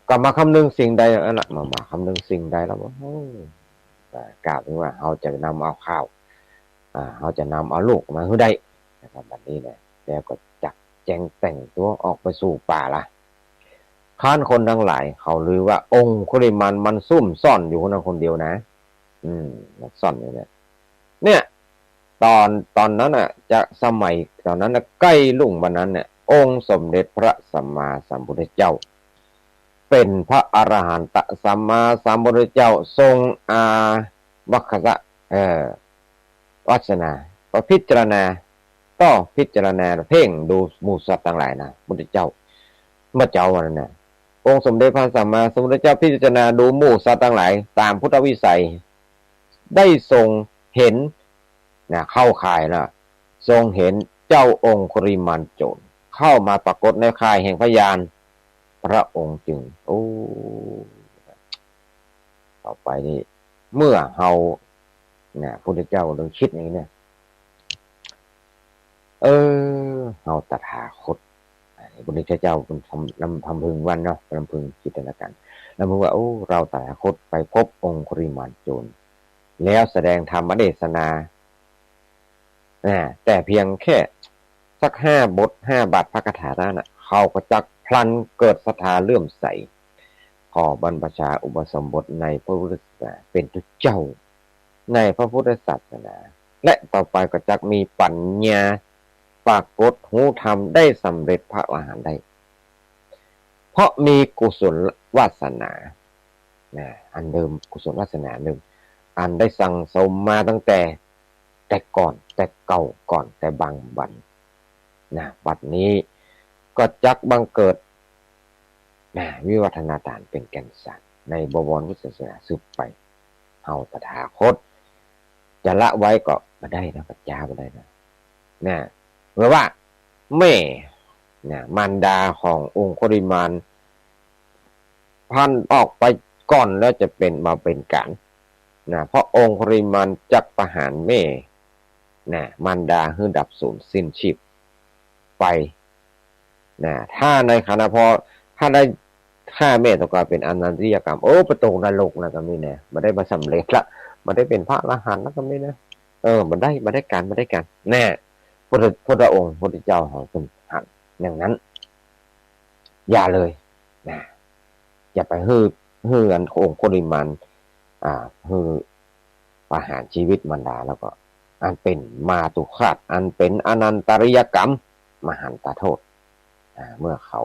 ก็มาคำนึงสิ่งใดนั่นแหละมาคำนึงสิ่งใดแล้วกล่าวถึงว่าเราจะนำเอาข้าวเราจะนำเอาลูกมาให้ได้นะครับแบบนี้เนี่ยแล้วก็จักแจงแต่งตัวออกไปสู่ป่าละข้านคนทั้งหลายเขาลือว่าองคุลิมานมันซุ่มซ่อนอยู่คนเดียวนะซ่อนอยู่เนี่ยตอนนั้นน่ะจะสมัยตอนนั้นน่ะใกล้ลุ่งวันนั้นเนี่ยองค์สมเด็จพระสัมมาสัมพุทธเจ้าเป็นพระอรหันตสัมมาสัมพุทธเจ้าทรงวัคคะวัชนาก็พิจารณาเพ่งดูหมู่สัตว์ต่างหลายนะพุทธเจ้าเมื่อเจ้าวันนั้นองค์สมเด็จพระสัมมาสัมพุทธเจ้าพิจารณาดูหมู่สัตว์ต่างหลายตามพุทธวิสัยได้ทรงเห็นเข้าข่ายทรงเห็นเจ้าองคุริมานโจรเข้ามาปรากฏในข่ายแห่งพยาน พระองค์จึงต่อไปนี่เมื่อเฮาเนี่ยพระพุทธเจ้าลองคิดอย่างนี้เนี่ยเฮาตถาคตพระพุทธเจ้าเป็นลำพึงวันเนาะลำพึงจิตนาการลำพึงว่าเราตถาคตไปพบองคุริมานโจรแล้วแสดงธรรมเทศนาแต่เพียงแค่สัก5 บท 5 บาทพระคาถานั้นน่ะเขาก็จักพลันเกิดศรัทธาเลื่อมใสขอบรรพชาอุปสมบทในพระพุทธศาสนาเป็นเจ้าในพระพุทธศาสนาและต่อไปก็จักมีปัญญาปรากฏหูธรรมได้สำเร็จพระอรหันต์ได้เพราะมีกุศลวาสนาอันเดิมกุศลวาสนาหนึ่งอันได้สั่งสมมาตั้งแต่ก่อนแต่เก่าก่อนแต่บางบันบัดนี้ก็จักบังเกิดวิวัฒนาการเป็นแก่นสารในบวรพุทธศาสนาสืบไปเฮาตถาคตจะละไว้ก็มาได้นะปัจจามาได้นะเพราะว่าแม่มารดาขององคุริมานพันออกไปก่อนแล้วจะเป็นมาเป็นการเพราะองคุริมานจักประหารแม่มารดาให้ดับสูญสิ้นชีพไปถ้าในขณะพอถ้าได้ฆ่าแม่ต้องการเป็นอนันตริยกรรมประตูนรกนะก็ไม่แน่มาได้มาสำเร็จละมาได้เป็นพระอรหันต์แล้วก็ไม่นะมันได้การพระองค์พระเจ้าของคุณหันอย่างนั้นอย่าเลยอย่าไปฮืออันองค์คุริมานฮือประหารชีวิตมารดาแล้วก็อันเป็นมาตุฆาตอันเป็นอนันตริยกรรมมหันตโทษเมื่อเขา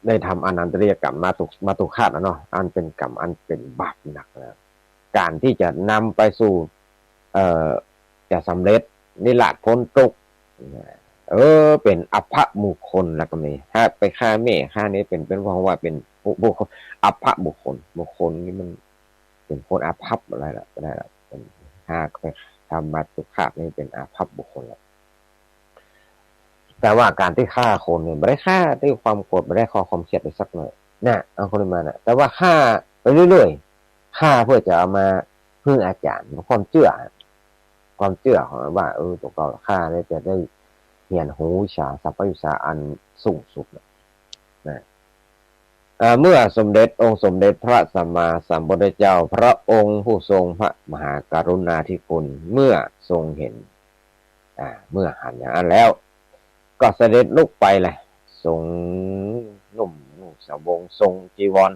ได้ทำอนันตริยกรรมมาตุฆาตเนาะอันเป็นกรรมอันเป็นบาปหนักนะการที่จะนำไปสู่จะสำเร็จนิราชพ้นทุกข์เป็นอัปภบุคคลแล้วก็มีถ้าไปฆ่าแม่ฆ่านี้เป็นเพราะว่าเป็นบุคคลอัปภบุคคลนี่มันเป็นคนอาภัพอะไรล่ะก็ได้ล่ะเป็นถ้าไปทำมาตุฆาตนี่เป็นอาภัพบุคคลแล้วแต่ว่าการที่ฆ่าคนเนี่ยไม่ได้ฆ่าด้วยความโกรธไม่ได้ความเครียดไปสักหน่อยเอาคนมาแต่ว่าฆ่าไปเรื่อยๆฆ่าเพื่อจะเอามาพึ่งอาจารย์ความเชื่อของว่าตัวเราฆ่าแล้วจะได้เรียนหูวิชาสัพพวิชาอันสูงสุดเมื่อสมเด็จองค์สมเด็จพระสัมมาสัมพุทธเจ้าพระองค์ผู้ทรงพระมหากรุณาธิคุณเมื่อทรงเห็นเมื่อหันอย่างนั้นแล้วก็เสด็จลุกไปเลยทรงนุ่มสบงทรงจีวร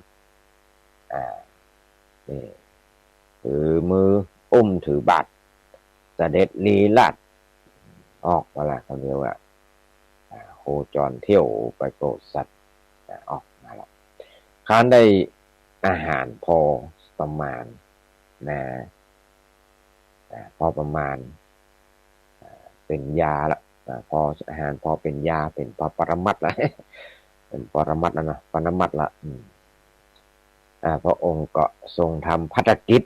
ถือมือถือบาตรเสด็จลีลาศออกมาละเขาเรียกว่าโคจรเที่ยวไปโปรดสัตว์ออกมาแล้วค้านได้อาหารพอประมาณพอประมาณเป็นยาละพออาหารพอเป็นยาเป็นพอปรมัตถ์ละเป็นปรมัตถ์แล้วนะปรมัตถ์ละพระองค์ก็ทรงทำภัตกิจ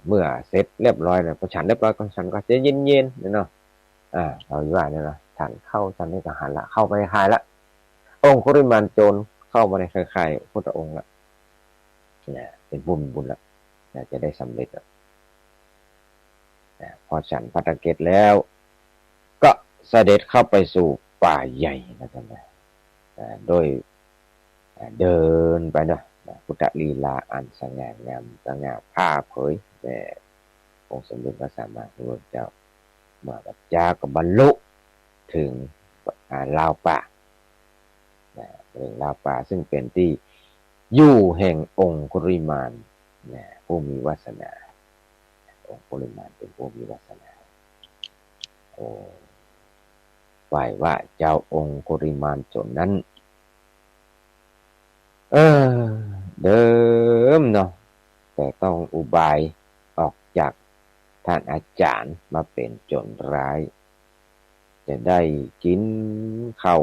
เมื่อเสร็จเรียบร้อยแล้วพอฉันเรียบร้อยก็ฉันก็จะเย็นๆเนาะเราว่าเนี่ยนะฉันเข้าฉันนี่ก็หันละเข้าไปคายละองค์คุริมานโจรเข้ามาในคล้ายๆพุทธองค์ละเป็นบุญละจะได้สำเร็จพอฉันภัตกิจแล้วก็เสด็จเข้าไปสู่ป่าใหญ่นะครับโดยเดินไปนะพุทธลีลาอันสง่างามสง่าผ่าเผยแต่องค์สมเด็จพระสัมมาสัมพุทธเจ้ามาบัจจากบรรลุถึงลาวป่าเป็นลาวป่าซึ่งเป็นที่อยู่แห่งองค์คุริมานผู้มีวาสนาองค์คุริมานเป็นผู้มีวาสนาฝ่ายว่าเจ้าองค์คุริมานโจรนั้นเดิมเนาะแต่ต้องอุบายออกจากท่านอาจารย์มาเป็นโจรร้ายจะได้กินข้าว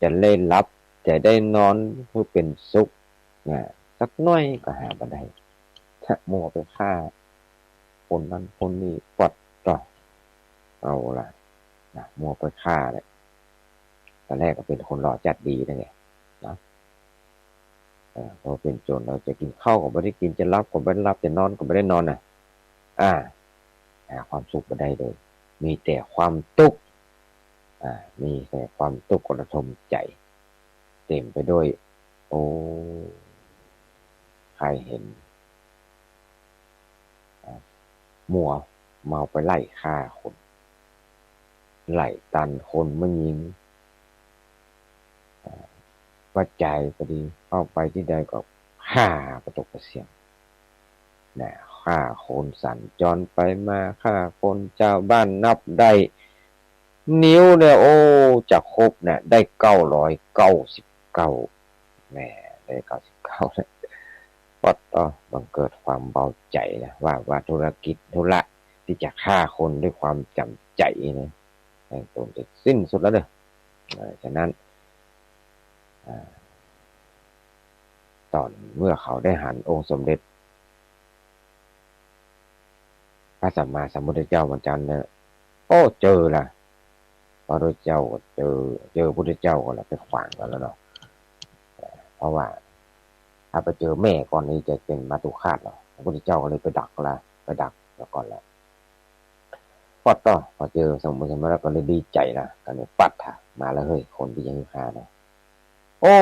จะเล่นลับจะได้นอนเพื่อเป็นสุขสักน้อยก็หาบ่ได้ถ้ามัวไปฆ่าคนนั้นคนนี้ปดต่อเอาล่ะมัวไปฆ่าเลย ตอนแรกก็เป็นคนหล่อจัดดีนั่นแหละนะพอเป็นโจรเราจะกินข้าวก็ไม่ได้กินจะรับก็ไม่ได้รับจะนอนก็ไม่ได้นอนอ่าหาความสุขไม่ได้เลยมีแต่ความทุกข์มีแต่ความทุกข์ระทมใจเต็มไปด้วยโอ้ใครเห็นมัวเมาไปไล่ฆ่าคนไล่ตันคนมายิงว่าใจก็ดีเข้าไปที่ใดก็ฆ่าประตกประเสียงนะฆ่าคนสัญจรไปมาฆ่าคนเจ้าบ้านนับได้นิ้วเนี่ยโอ้จะครบเนี่ยได้999แม่ได้99แล้วก็ต้องบังเกิดความเบาใจนะว่าธุรกิจธุระที่จะฆ่าคนด้วยความจำใจนะแต่ตนจะสิ้นสุดแล้วเด้อฉะนั้นตอนเมื่อเขาได้หันองค์สมเด็จพระสัมมาสัมพุทธเจ้าวันจันทร์เนี่ยโอ้เจอละพระพุทธเจ้าก็เจอพุทธเจ้าก็แล้วไปขวางกันแล้วเนาะเพราะว่าถ้าไปเจอแม่ก่อนนี้จะเป็นมาตุคาตหรอพระพุทธเจ้าก็เลยไปดักแล้วก่อนแล้วพอเจอสมมุติสมมติแล้วก็เลยดีใจนะก็เลยปัดมาแล้วเฮ้ยคนที่ยังฆ่านะโอ้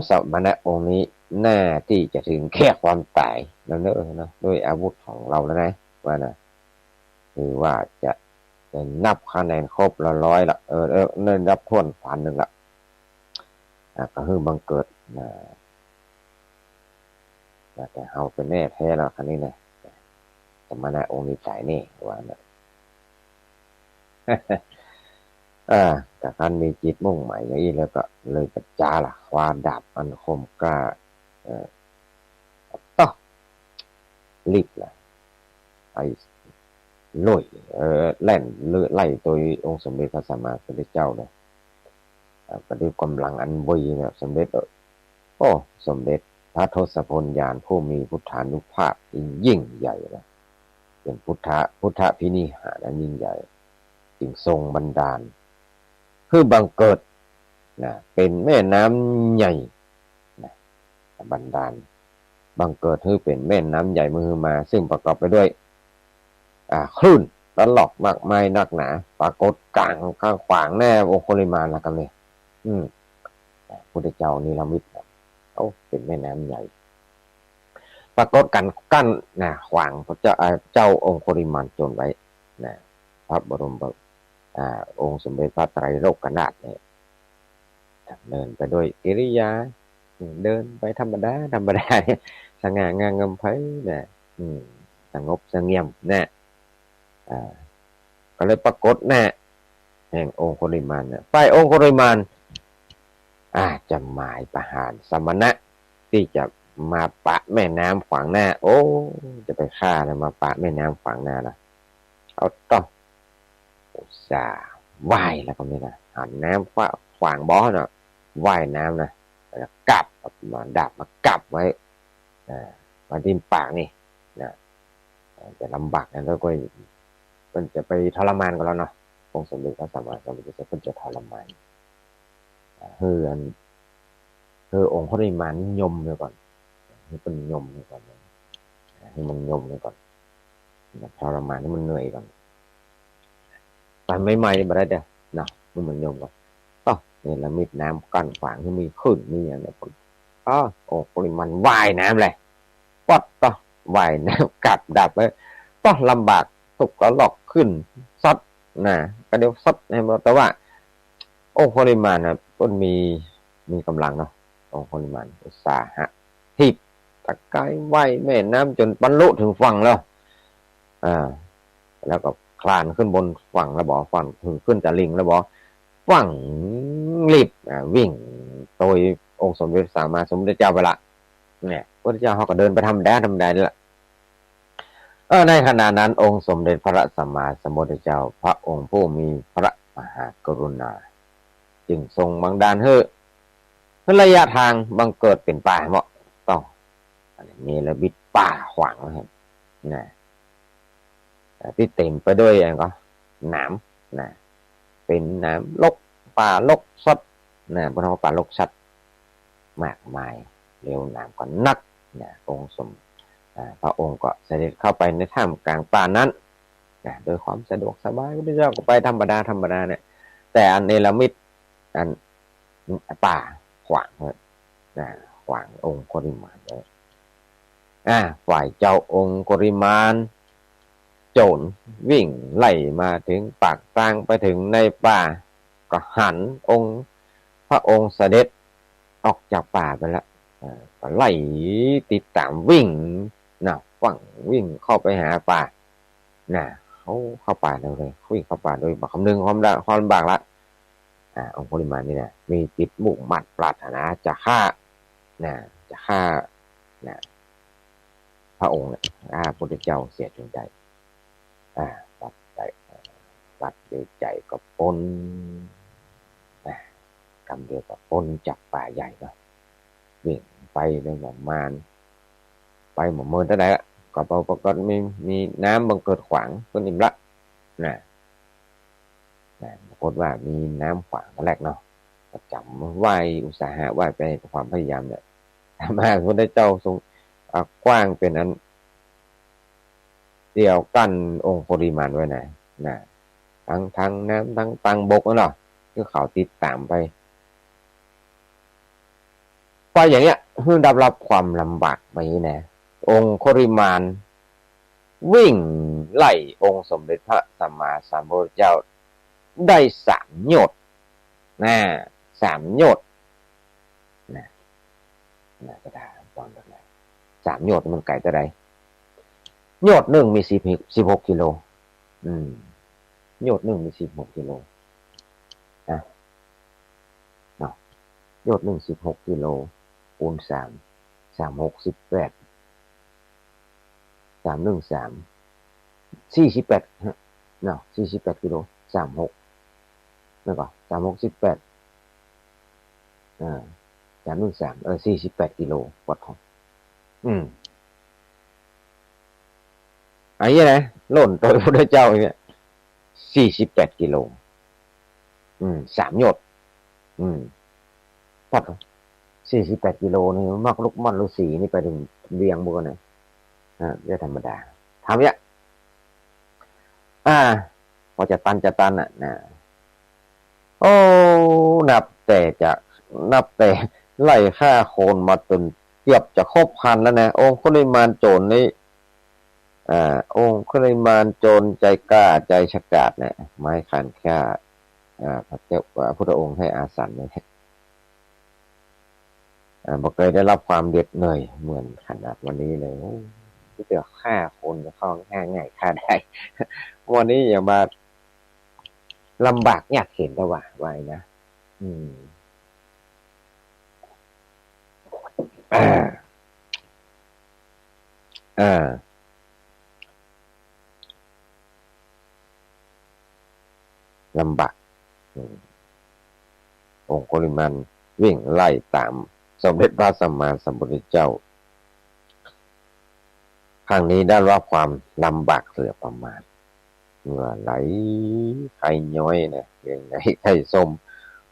สมณะองค์นี้น่าที่จะถึงแค่ความตายแล้วเนอะนะด้วยอาวุธของเราแล้วนะว่านะคือว่าจะนับคะแนนครบ100ละเนี่ยนับทวน1,000ละก็คือบังเกิดแต่เฮาเป็นแน่แท้แล้วคันนี้นะสมณะองค์นี้ตายแน่ว่านะแต่ท่านมีจิตมุ่งหมายอย่างนี้แล้วก็เลยปัจจาล่ะความดาบอันคมกล้าต่อรีบล่ะไอ้ลุยแล่นเลื่อไล่ตัวองค์สมเด็จพระสัมมาสัมพุทธเจ้าเนี่ยก็ด้วยกำลังอันวีเนี่ยสมเด็จโอ้สมเด็จพระทศพลญาณผู้มีพุทธานุภาพยิ่งใหญ่นะเป็นพุทธพินิหารอันยิ่งใหญ่จึงทรงบันดาลคือบังเกิดนะเป็นแม่น้ำใหญ่นะบันดาลบังเกิดคือเป็นแม่น้ำใหญ่มือมาซึ่งประกอบไปด้วยคลื่นตลอกมากมายนักหนาปรากฏกลางข้างขวางแน่โอโคลิมานละกันเลยพุทธเจ้านิรมิตเขาเป็นแม่น้ำใหญ่ปรากฏกันกั้นนะขวางพระเจ้าองค์โคลิมานจนไว้นะพระบรมองค์สมเด็จพระไตรโลกนาถเนี่ยเดินไปด้วยกิริยาเดินไปธรรมดาสง่างามเงมไพ่เนี่ยสงบเสงี่ยมเนี่ยก็เลยปรากฏแน่แห่งองค์โคลิมานเนี่ยฝ่ายองค์โคลิมานจะหมายประหารสมณะที่จะมาปะแม่น้ำขวางหน้าโอ้จะไปฆ่าแล้วมาปะแม่น้ำขวางหน้าล่ะเอาต้องอุตส่าห์ว่ายแล้วก็ไม่นะหันน้ำขวางบ่อเนาะว่ายน้ำนะแล้วกลับมาดับมากลับไว้มาดินปากนี่นะจะลำบากนะแล้วก็มันจะไปทรมานกันแล้วเนาะองค์สมเด็จพระสัมมาสัมพุทธเจ้าก็จะทรมานองค์พระริมานยมเลยก่อนให้เป็นยมเลยก่อนให้มันยมเลยก่อนทรมานให้มันเหนื่อยก่อนตอนใหม่ๆมาได้เด้อนะมันยมก่อนนี่ละมิดน้ำกั้นขวางที่มีขึ้นมีอะไรคนปริมาณว่ายน้ำเลยปัดว่ายน้ำกลับดับไปลำบากตกกระหลอกขึ้นซัดนะก็เดี๋ยวซัดให้หมดแต่ว่าปริมาณนะต้นมีกำลังเนาะปริมาณอุตสาหะทิพตะกายว่ายแม่น้ำจนบรรลุถึงฝั่งแล้วแล้วก็คลานขึ้นบนฝั่งแล้วบอกฝั่งถึงขึ้นจะลิงแล้วบอกฝั่งรีบวิ่งโดยองค์สมเด็จสัมมาสัมพุทธเจ้าไปละเนี่ยพระเจ้าเขาก็เดินไปทำได้นี่แหละในขณะนั้นองค์สมเด็จพระสัมมาสัมพุทธเจ้าพระองค์ผู้มีพระมหากรุณาจึงทรงบังดาลให้ระยะทางบังเกิดเป็นป่าเหมาะต้องมีระบิดป่าขวางนะครับนะที่เต็มไปด้วยอะไรก็หนามนะเป็นน้ำลกป่าลกสด นะพระองค์ปาลกชัดมากมายเร็วน้ำก็นักนะองค์สมพระองค์ก็เสด็จเข้าไปในถ้ำกลางป่านั้นนะโดยความสะดวกสบายพระพุทธเจ้าก็ไปธรรมดาเนี่ยแต่อันเนรมิตอันป่าขวางนะขวางองค์โคริมานไว้ฝ่ายเจ้าองค์โคริมานโจรวิ่งไล่มาถึงปากทางไปถึงในป่าก็หันองค์พระองค์เสด็จออกจากป่าไปแล้วก็ไล่ติดตามวิ่งฝั่งวิ่งเข้าไปหาป่าเขาเข้าป่าเลยวิ่งเข้าป่าโดยคำนึงความลำบากละองค์โคริมานนี่นะมีจิตมุ่งมั่นปรารถนาจะฆ่าพระองค์เนี่ยพระพุทธเจ้าเสียจนใจวัดด้วยใจก็พ้นกำเดียวก็พ้นจากป่าใหญ่เนาะวิ่งไปเลยประมาณไปหมดเมื่อเท่าไหร่ก็ปรากฏมีน้ำบังเกิดขวางก็นิ่มละปรากฏว่ามีน้ำขวางแรกเนาะประจำไหวอุตสาหะไหวไปความพยายามเนี่ยมาพระพุทธเจ้าทรงกว้างเป็นอันเดียวกันองค์โคริมานไว้นะทั้งน้ำทั้งตังบกเนาะคือเขาติดตามไปพออย่างเงี้ยเพิ่งได้รับความลำบากไปนะองค์โคริมานวิ่งไล่องค์สมเด็จพระสัมมาสัมพุทธเจ้าได้3 โยชน์3 โยชน์ก็ได้ตอนแบบไหน3 โยชน์มันไกลเท่าไหร่โยชน์หนึ่งมี16 กิโลโยชน์หนึ่งมี16 กิโลโยชน์หนึ่ง16 กิโลคูณ3 18 313 4848 กิโล36นั่นก็36 18313 48 กิโลวัดของอันนี้นะล่นโดยพระเจ้าเนี่ย48 กิโล3 โยชน์พัด48 กิโลนี่มักลุกมันฤาษีนี่ไปถึงเวียงบุกันนะไม่ธรรมดาทำเนี่ยพอจะตันโอ้นับแต่ไล่ฆ่าโคนมาจนเกือบจะครบพันแล้วนะองค์โคริมานโจรนี่องค์โคริมานโจรใจกล้าใจฉกาจเนี่ยไม้ขันฆ่าพระเจ้าพระองค์ให้อาสันเลยบอกเคยได้รับความเด็ดเหนื่อยเหมือนขนาดวันนี้เลยที่จะฆ่าคนจะเข้าง่ายฆ่าได้วันนี้อย่ามาลำบากยากเข็นแต่ว่าไว้นะลำบากองค์โคริมานวิ่งไล่ตามสมเด็จพระสัมมาสัมพุทธเจ้าครั้งนี้ได้รับความลำบากเสือประมาณเหงื่อไหลไข้ย้อยนะอย่างไรไข้ส้ม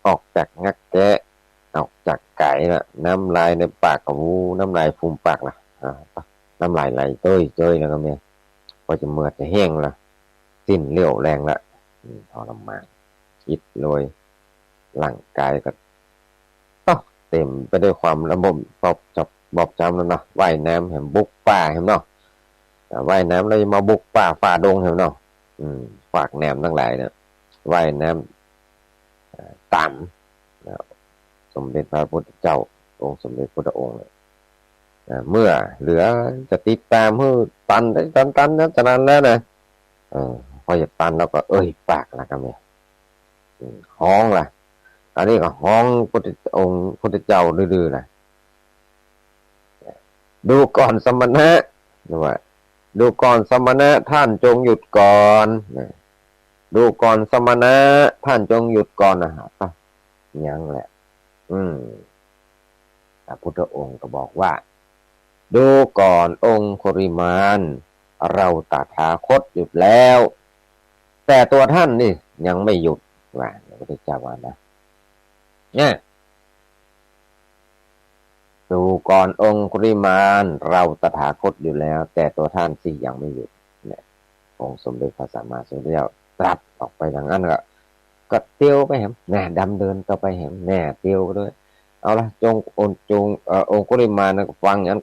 ออกจากงักแกะออกจากไก่ละน้ำลายในปากกับวูน้ำลายฟูมปากละน้ำลายไหลเต้ยแล้วก็เนี่ยพอจะเมื่อจะแห้งละสิ้นเรี่ยวแรงละทรมานคิดโดยร่างกายก็เต็มไปด้วยความระบมบอบจำแล้วเนาะว่ายน้ำเห็นบุกป่าเห็นเนาะว่ายน้ำเลยมาบุกป่าฝ่าดงเห็นเนาะฝากแนมทั้งหลายเนี่ยว่ายน้ำต่ำสมเด็จพระพุทธเจ้าองค์สมเด็จพระองค์เมื่อเหลือจะติดตามเพื่อตันนะฉะนั้นแล้วนะพอจะตันแล้วก็ปากละกันเนี่ยห้องล่ะอันนี้ก็ห้ององค์พุทธเจ้าดื้อๆนะดูก่อนสมณะว่าดูก่อนสมณะท่านจงหยุดก่อนดูก่อนสมณะท่านจงหยุดก่อนนะยังแหละพระพุทธองค์ก็บอกว่าดูก่อนองค์โคริมานเราตถาคตหยุดแล้วแต่ตัวท่านนี่ยังไม่หยุดว่าพระพุทธเจ้าว่านะ ดูก่อนองคุลิมานเราตถาคตอยู่แล้วแต่ตัวท่านสิยังไม่หยุดเนี่ยองค์สมเด็จพระสัมมาสัมพุทธเจ้าตรัสออกไปอย่างนั้นก็เตียวไปแหมแน่ดำเดินต่อไปแหมแน่เตียวไปด้วยเอาละจงองคุลิมานฟังอย่างนั้น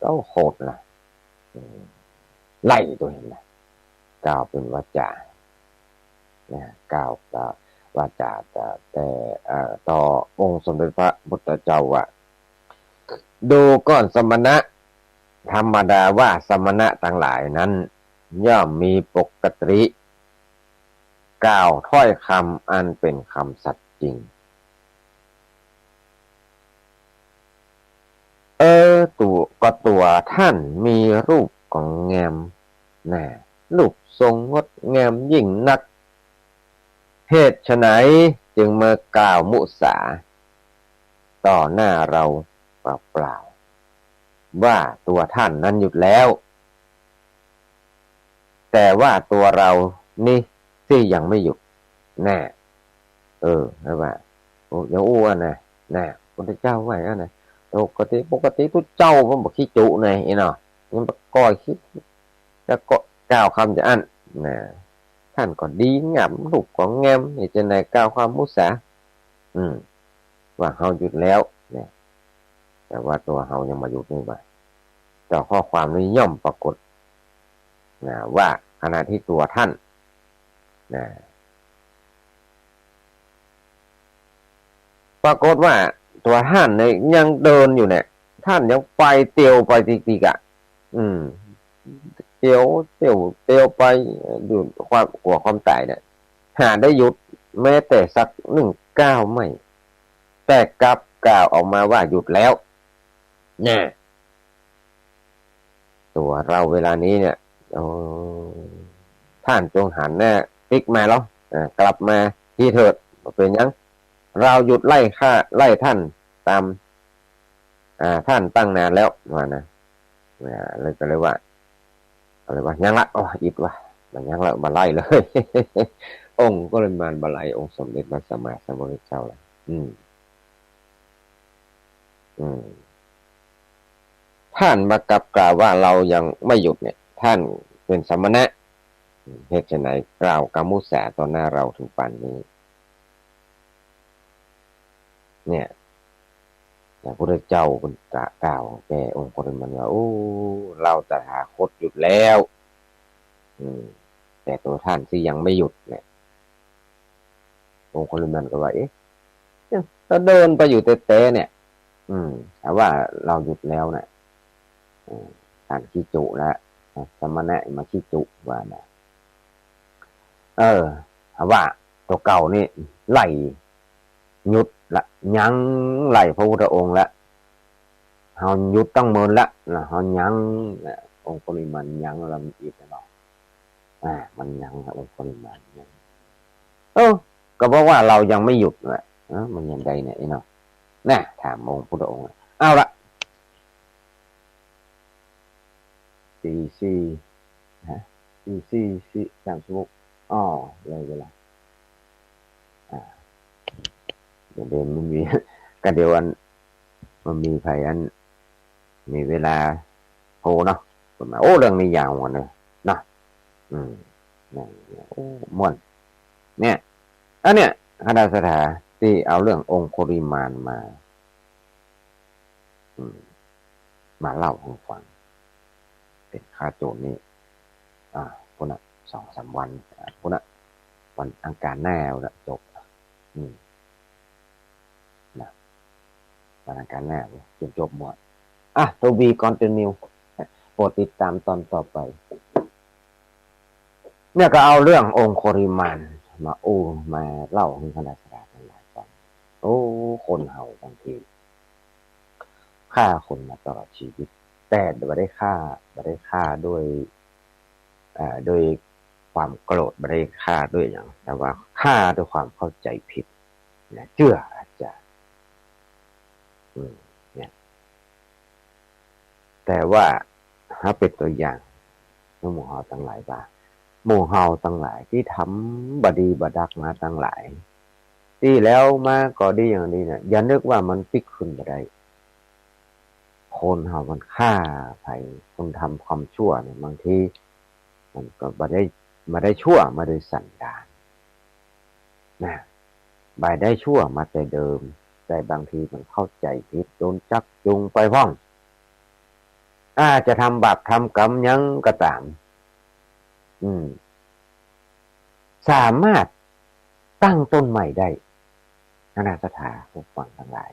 ก็โหดนะไล่ตัวเห็นนะกล่าวเป็นวาจาเนี่ยกล่าววาจาแต่ต่อองค์สมเด็จพระพุทธเจ้าว่าดูก่อนสมณะธรรมดาว่าสมณะทั้งหลายนั้นย่อมมีปกติกล่าวถ้อยคำอันเป็นคำสัตย์จริงตัวท่านมีรูปของแงมน่ะรูปทรงงดงามยิ่งนักเหตุไฉนจึงมากล่าวมุสาต่อหน้าเราเปล่าว่าตัวท่านนั้นหยุดแล้วแต่ว่าตัวเรานี่ที่ยังไม่หยุดแน่นะว่าอย่าอ้วนนะพระเจ้าว่าอย่างนั้นนะปกติทุกเจ้ามันบอกขี้จุไงเนาะมันก่อยคิดจะก็กล่าวคำจะอันนะท่านก็ดีงามรูปของงามนี่จะไหนกล่าวความมุสาว่าเฮาหยุดแล้วเนี่ยแต่ว่าตัวเฮายังมาหยุดนี่ว่าแต่ข้อความนี้ย่อมปรากฏนะว่าขณะที่ตัวท่านนะปรากฏว่าตัวท่านเนี่ยยังเดินอยู่เนี่ยท่านยังไปเตียวไปติกๆอ่ะเตียวไปอยู่ความกลัวความตายเนี่ยหาได้หยุดแม้แต่สัก1 ก้าวไม่แต่กลับกล่าวออกมาว่าหยุดแล้วเนี่ยตัวเราเวลานี้เนี่ยท่านจงหันหน้าพลิกมาแล้วกลับมาที่เถิดเป็นยังเราหยุดไล่ท่านตามท่านตั้งนานแล้วว่านะเลยก็เลยว่าอะไรวะยังละอิดวะมันยังละมาไล่เลย องค์ก็เลยมาบาไลองค์สมเด็จพระสัมมาสัมพุทธเจ้าละท่านมากับกล่าวว่าเรายังไม่หยุดเนี่ยท่านเป็นสมณะเหตุไฉนกล่าวกามุสาต่อหน้าเราถึงป่านนี้เนี่ยพระพุทธเจ้าเป็นกล่าวแก่องค์โคริมันว่าเราตถาคตหยุดแล้วแต่ตัวท่านที่ยังไม่หยุดเนี่ยองค์โคริมันก็ว่าเราเดินไปอยู่เตะๆเนี่ยแต่ว่าเราหยุดแล้วเนี่ยท่านขี้จุแล้วสมณะมาขี้จุว่านะว่าตัวเก่านี่ไล่หยุดละยังไล่พระพุทธองค์ละเฮาหยุดตั้งมื้อละนะเฮายังองค์ปริมาณยังลำอีกแล้วมันยังองค์ปริมาณยังก็เพราะว่าเรายังไม่หยุดน่ะมันยังไงเนี่ยเนาะน่ะถามองค์พุทธองค์เอาละ4 3 เลยเวลาเดี๋ยวมันมีก็เดี๋ยวมันมีภัยมีเวลาโหเนาะมาเรื่องนี้ยาวกว่าเลยเนาะนี่ม่วนเนี่ยอันเนี้ยคณะสถาที่เอาเรื่ององค์โคริมานมาเล่าให้ฟังเป็นค่าโจทย์นี่พุ่นน่ะ2-3 วันพุ่นน่ะวันอังคารหน้าแล้วจบวันอังคารหน้าจบหมดto be continue โปรดติดตามตอนต่อไปเนี่ยก็เอาเรื่ององค์โคริมานมาเล่าให้คณะสถาทั้งหลายฟังคนเฮาบางทีฆ่าคนมาตลอดชีวิตแต่ไม่ได้ฆ่าด้วยความโกรธไม่ได้ฆ่าด้วยอย่างแต่ว่าฆ่าด้วยความเข้าใจผิดนะเชื่ออาจารย์เนี่ยแต่ว่าถ้าเป็นตัวอย่างหมู่เฮาทั้งหลายบ้างหมู่เฮาทั้งหลายที่ทำบดีบดักมาทั้งหลายที่แล้วมาก็ดีอย่างนี้นะอย่านึกว่ามันพลิกขึ้นมาได้ คนเฮามันฆ่าไผคนทำความชั่วเนี่ยบางทีมันก็บ่ได้ชั่วมาโดยสันดานนะบ่ได้ชั่วมาแต่เดิมแต่บางทีมันเข้าใจผิดโดนจักจูงไปพ้องจะทำบาปทำกรรมยังก็ตามอืมสามารถตั้งต้นใหม่ได้อนาถาผู้ฟังทั้งหลาย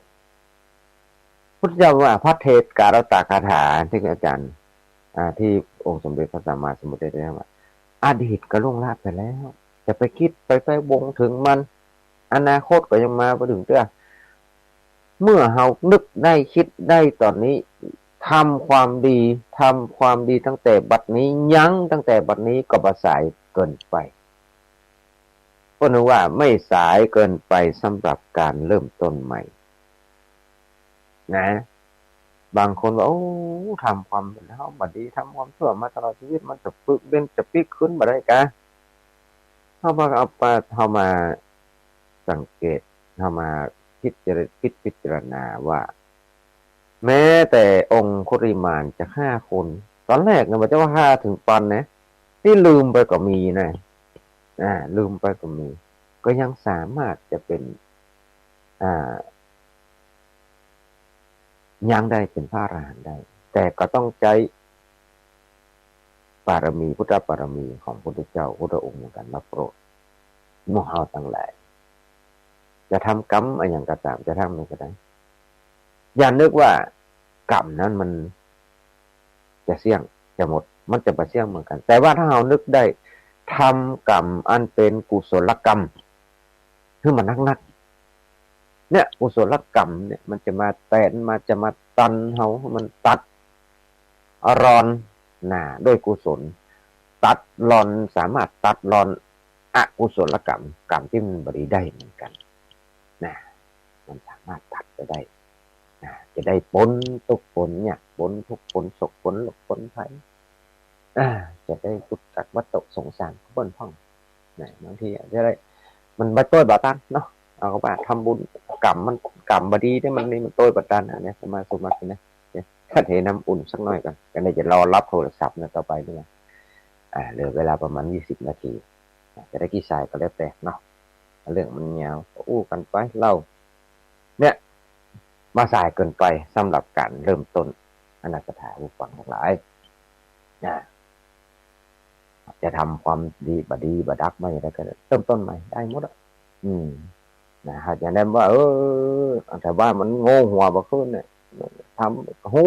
พุทธเจ้าว่าพระเทศการตคาถาที่อาจารย์ที่องค์สมเด็จพระสัมมาสัมพุทธเจ้าว่าอดีตก็ล่วงลับไปแล้วจะไปคิดไปวงถึงมันอนาคตก็ยังมาบ่ถึงเตื้อเมื่อเฮานึกได้คิดได้ตอนนี้ทำความดีตั้งแต่บัดนี้ยั้งตั้งแต่บัดนี้ก็บ่สายเกินไปเพราะว่าไม่สายเกินไปสำหรับการเริ่มต้นใหม่นะบางคนว่าโอ้ทำความเป็นเฮาบัดนี้ทำความชั่วมาตลอดชีวิตมันจะฝึกเด่นจะปีกขึ้นบ่ได้กะเฮามาสังเกตเฮามาพิจารณาว่าแม้แต่องค์คุริมานจะฆ่าคนตอนแรกเนี่ยมันจะว่าฆ่าถึงปันนะที่ลืมไปก็มีนะลืมไปก็มีก็ยังสามารถจะเป็นยังได้เป็นพระอรหันต์ได้แต่ก็ต้องใจบารมีพุทธบารมีของพระพุทธเจ้าพุทธองค์เหมือนกันมาโปรดหมู่เฮาทั้งหลายจะทำกรรมอะไรอย่างก็ตามจะทำอะไรก็ได้อย่านึกว่ากรรมนั้นมันจะเสี่ยงจะหมดมันจะประเสี่ยงเหมือนกันแต่ว่าถ้าเรานึกได้ทำกรรมอันเป็นกุศลกรรมคือมันนักเนี่ยกุศลกรรมเนี่ยมันจะมาจะมาตันเฮามันตัดรอนด้วยกุศลตัดรอนสามารถตัดรอนอกุศลกรรมที่มันบริได้เหมือนกันนะมันสามารถตัดไปได้จะได้พ้นทุกผลเนี่ยพ้นทุกผลสุขผลหลบผลภัยจะได้พุทธจักวัตถุสงสารเปิ้นพ่องนะบางทีจะได้มันบ่ต้อยบ่ตันเนาะเอาก็ว่าทำบุญกรรมมันกรรมบ่ดีได้มันนี่มันต้อยบ่ตันเนี่ยสมานะถ้าเทน้ำอุ่นสักหน่อยก่อนก็เลยจะรอรับโทรศัพท์ต่อไปด้วยเหลือเวลาประมาณ20นาทีจะได้กี่สายก็แล้วแต่เนาะเรื่องมันยาวอู้กันไปเล่าเนี่ยมาสายเกินไปสำหรับการเริ่มต้นอนาคตผู้ฟังทั้งหลายจะทำความดีบดักไม่ได้ก็เริ่มต้นใหม่ได้หมดนะครับอย่างนั้นว่าแต่ว่ามันโง่หัวบ่ขึ้นเนี่ยทำหู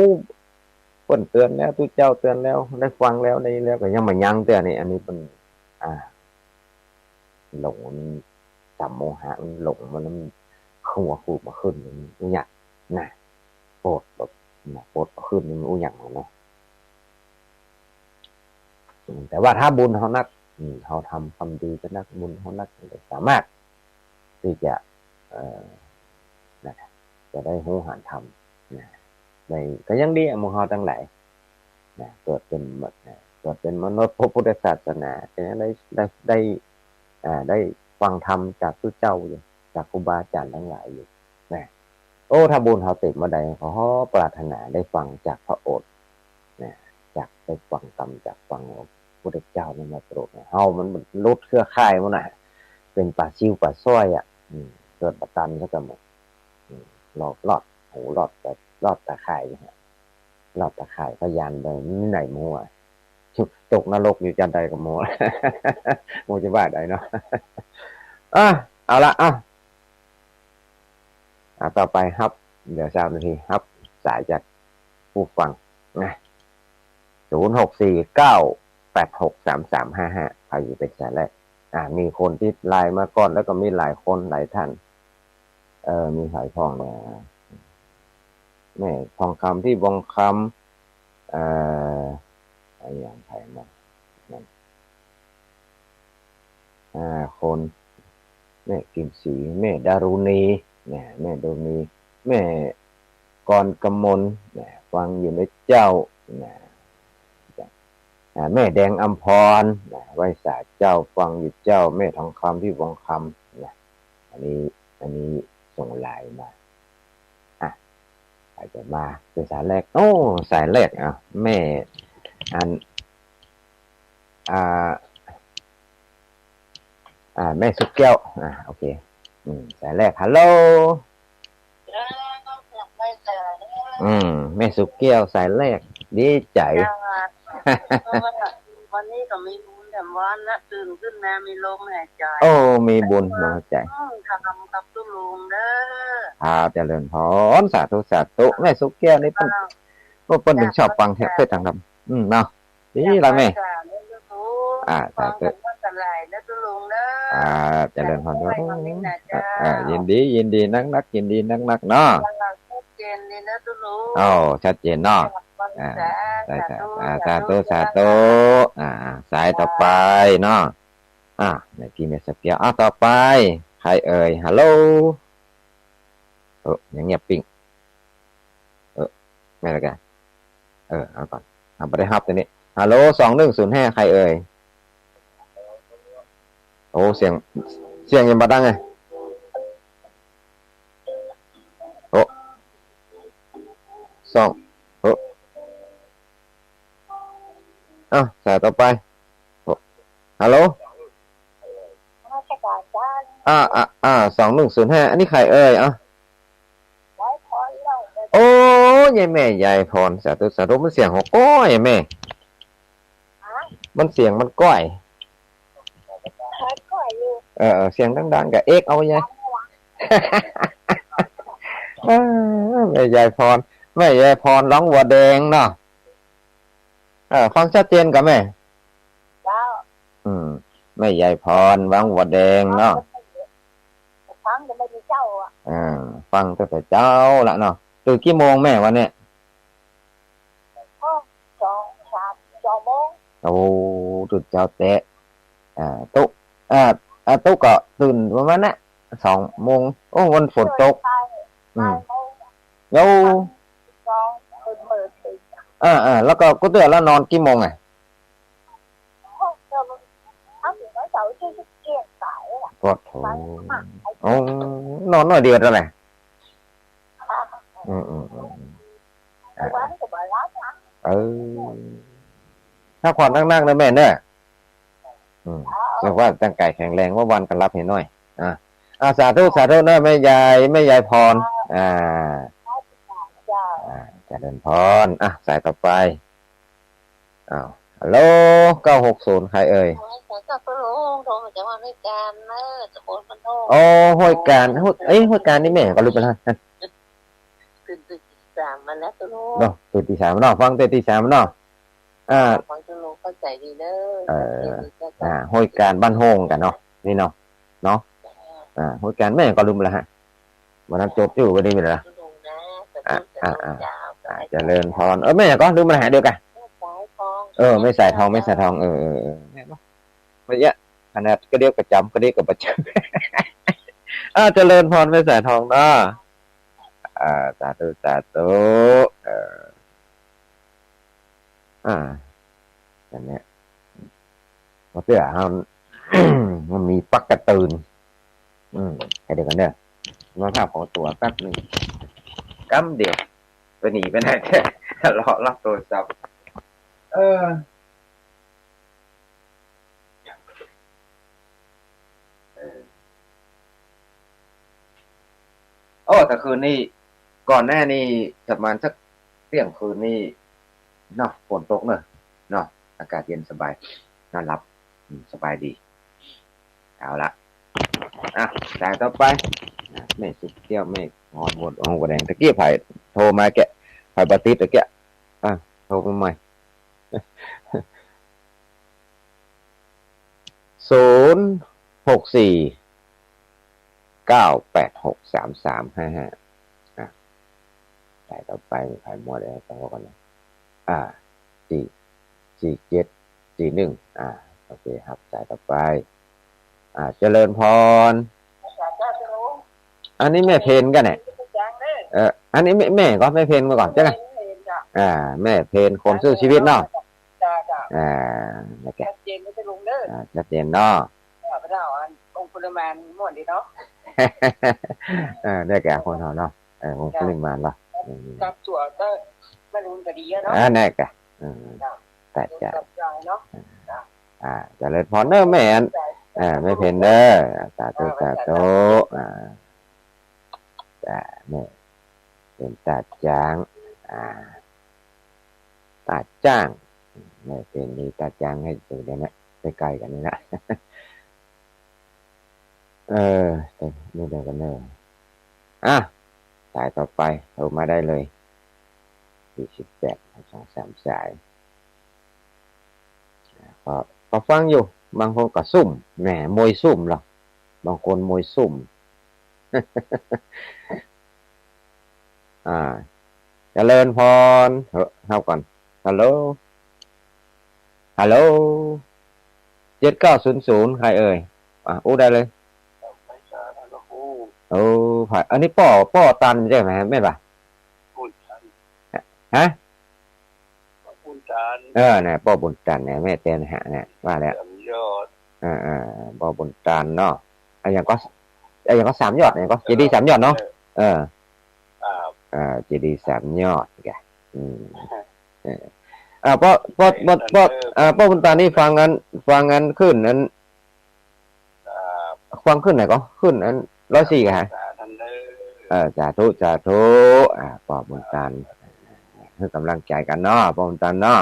เพิ่นเตือนแล้วทุกเจ้าเตือนแล้วได้ฟังแล้วได้แล้วก็ยังมายังเตือนนี่อันนี้เป็นหลงจำโมหะมันหลงมันหัวขูดมาขึ้นมันอยากนะโปรดแบบโปรดมาขึ้นมันอยากเนาะแต่ว่าถ้าบุญเขานักเขาทำความดีก็นักบุญเขานักสามารถที่จะจะได้หูหานธรรมในก็ยังดีมุขตั้งหลายเกิดเป็นมนุษย์พระพุทธศาสนาจะได้ฟังธรรมจากพระเจ้าอยู่จากครูบาอาจารย์ทั้งหลายอยู่โอ้ถ้าบุญเขาติดมาใดขอปรารถนาได้ฟังจากพระโอษฐ์จากได้ฟังธรรมจากฟังพุทธเจ้านี่มาโปรดเฮามันลดเครือข่ายมันน่ะเป็นป่าซิวป่าซ้อยเกิดประตันแล้วก็หมดรอดหูรอดตาข่ายรอดตาข่ายก็ยันไปนี่ไหนมัวตกนรกอยู่จันใดกับมัวมัวจะว่าใดเนาะเอาละต่อไปครับเดี๋ยว3 นาทีครับสายจากผู้ฟังนะ0649863355ใครอยู่เป็นสายแรกมีคนที่ไลน์มาก่อนแล้วก็มีหลายคนหลายท่านมีหายทองเนี่ยแม่ทองคำที่บองคำอย่างไทยนะคนแม่กิมสีแม่ดารุณีเนี่ยแม่ดารุณีแม่กรกมลเนี่ยฟังอยู่ในเจ้าเนี่ยแม่แดงอัมพรไว้สาเจ้าฟังอยู่เจ้าแม่ทองคำที่วังคำเนี่ยอันนี้ส่งไลน์มา อาจจะมาเป็นสายแรกโอ้สายแรกอ่ะแม่อันอ่าแม่สุกแก้วโอเคสายแรกฮัลโหลแม่สุกแก้วสายแรกดีใจ วันนี้ก็มีบุญแต่วันนะตื่นขึ้นมามีลมหายใจ โอ้มีบุญลงใจ ทำกับตุ้ลุงเด้อ เจริญพรสาธุสาธุแม่สุกแก้วนี่เพิ่นถึงชอบฟังแทบเพื่อทางธรรมเนาะนี่ละแม่สาธุเจริญพรด้วยยินดีนักยินดีนักเนาะโอ้ชัดเจนเนาะสาธุสายต่อไปเนาะในพี่เมสเปียต่อไปใครเอ่ยฮัลโหลอย่างเงียบปิ้งไม่ละกันเอาก่อนไปได้ฮับตัวนี้ฮัลโหล2105ใครเอ่ยโอ้เสียงยังบ่ดังไงโอ้สายต่อไปฮัลโหล2105อันนี้ใครเอ่ยโอ้ยายแม่ยายพรสาธุมันเสียงของก้อยแม่มันเสียงมันก้อยเสียงดังๆกับเอ็กเอาไงแม่ยายพรร้องวัวแดงเนาะฟังชัดเจนกับแม่แม่ยายพรร้องวัวแดงเนาะฟังแต่เจ้าฟังแต่เจ้าละเนาะตื่นกี่โมงแม่วันเนี้ย2-3 โมงโอ้ตื่นเจ้าเตะตุ๊กก็ตื่นประมาณนั้น2 โมงโอ้วันฝนตกแล้วแล้วก็กูเตือนแล้วนอนกี่โมงก็โถนอนหน่อยเดียวเท่าไหร่ถ้าผ่อนนั่งๆนะแม่เนี่ยแต่ว่าตั้งกายแข็งแรงว่าวันกันรับเห็นหน่อยสาธุเนอะแม่ยายพรจะเดินพรสายต่อไปฮัลโหล960ใครเอ่ยโอ้ห้วยการห้วยการนี่แม่ก็รู้ไปแล้วตื่นตี 3มาแล้วตุลุงตื่นตี 3เนาะฟังตื่นตี 3เนาะฟังตุลุงเข้าใจดีเด้อห้วยการบ้านโฮงกันเนาะนี่เนาะห้วยการแม่ก็รู้ไปแล้วฮะวันนั้นจบอยู่วันนี้ไปแล้วเจริญพรแม่ก็รู้มาหาเดียวกันไม่ใส่ทองไม่เยอะขนาดก็เดียวกับจำก็เดียวกับประจำเจริญพรไม่ใส่ทองเนาะสาธุอย่างเนี้ยว่าเสื้อมันมีปักกระตืนให้เดี๋ยวกันเด้อมาภาพของตัวแป๊บนึงกั้มเดียวไปหนีไปไหนแท้รอรับโทรศัพท์แต่คืนนี้ก่อนหน้านี้ประมาณสักเที่ยงคืนนี้เนาะฝนตกเนาะอากาศเย็นสบายนอนหลับสบายดีเอาละสายต่อไปแม่สุดเที่ยวแม่งอนหมดองค์แดงตะกี้ไผ่โทรมาแกไผ่ปฏิตะกี้โทรมาใหม่064-986-3355สายต่อไปไผ่หมดแล้วต้องว่ากันนะ4741โอเคครับสายต่อไปเจริญพรอันนี้แม่เพนกันเนี่ยอันนี้แม่ก็แม่เพนมาก่อนใช่ไหมแม่เพนคนสู้ชีวิตเนาะชัดเจนไม่ใช่ลุงเด้อชัดเจนเนาะพระเจ้าองค์ปริมาณหมดดีเนาะได้แก่คนเขาเนาะองค์ปริมาณละ กับตัวก็ไม่รู้ก็ดีเนาะ แน่กะตาจาง กับใจเนาะ เจริญพรเด้อแม่อันไม่เพ็นเด้อสาธุจ้าแม่เป็นตาจางตาจ้างแม่เป็นนี่ตาจางให้ดูเดี๋ยวนะใกล้ๆกันนี่นะนี่เดียวกันเนอะสายต่อไปโทรมาได้เลย48 2 3 สายก็ฟังอยู่บางคนก็ซุ่มแหมมวยซุ่มหรอกบางคนมวยซุ่มเจริญพรเข้าก่อนฮัลโหล7900ใครเอ่ยได้เลยผ่านอันนี้ป้อตันใช่ไหมไม่ป่ะฮะบุญจันเนี่ยป้อบุญจันเนี่ยแม่เต้นหาเนี่ยว่าแล้วป้อบุญจันเนาะอย่างก็3 ยอดเนี่ยก็เจดีย์3 ยอดเนาะเจดีย์3 ยอดแกป้อบุญจันนี่ฟังกันขึ้นนั้นฟังขึ้นไหนก็ขึ้นอัน104ฮะสาธุป้อบุญจันให้กำลังใจกันเนาะป้อบุญจันเนาะ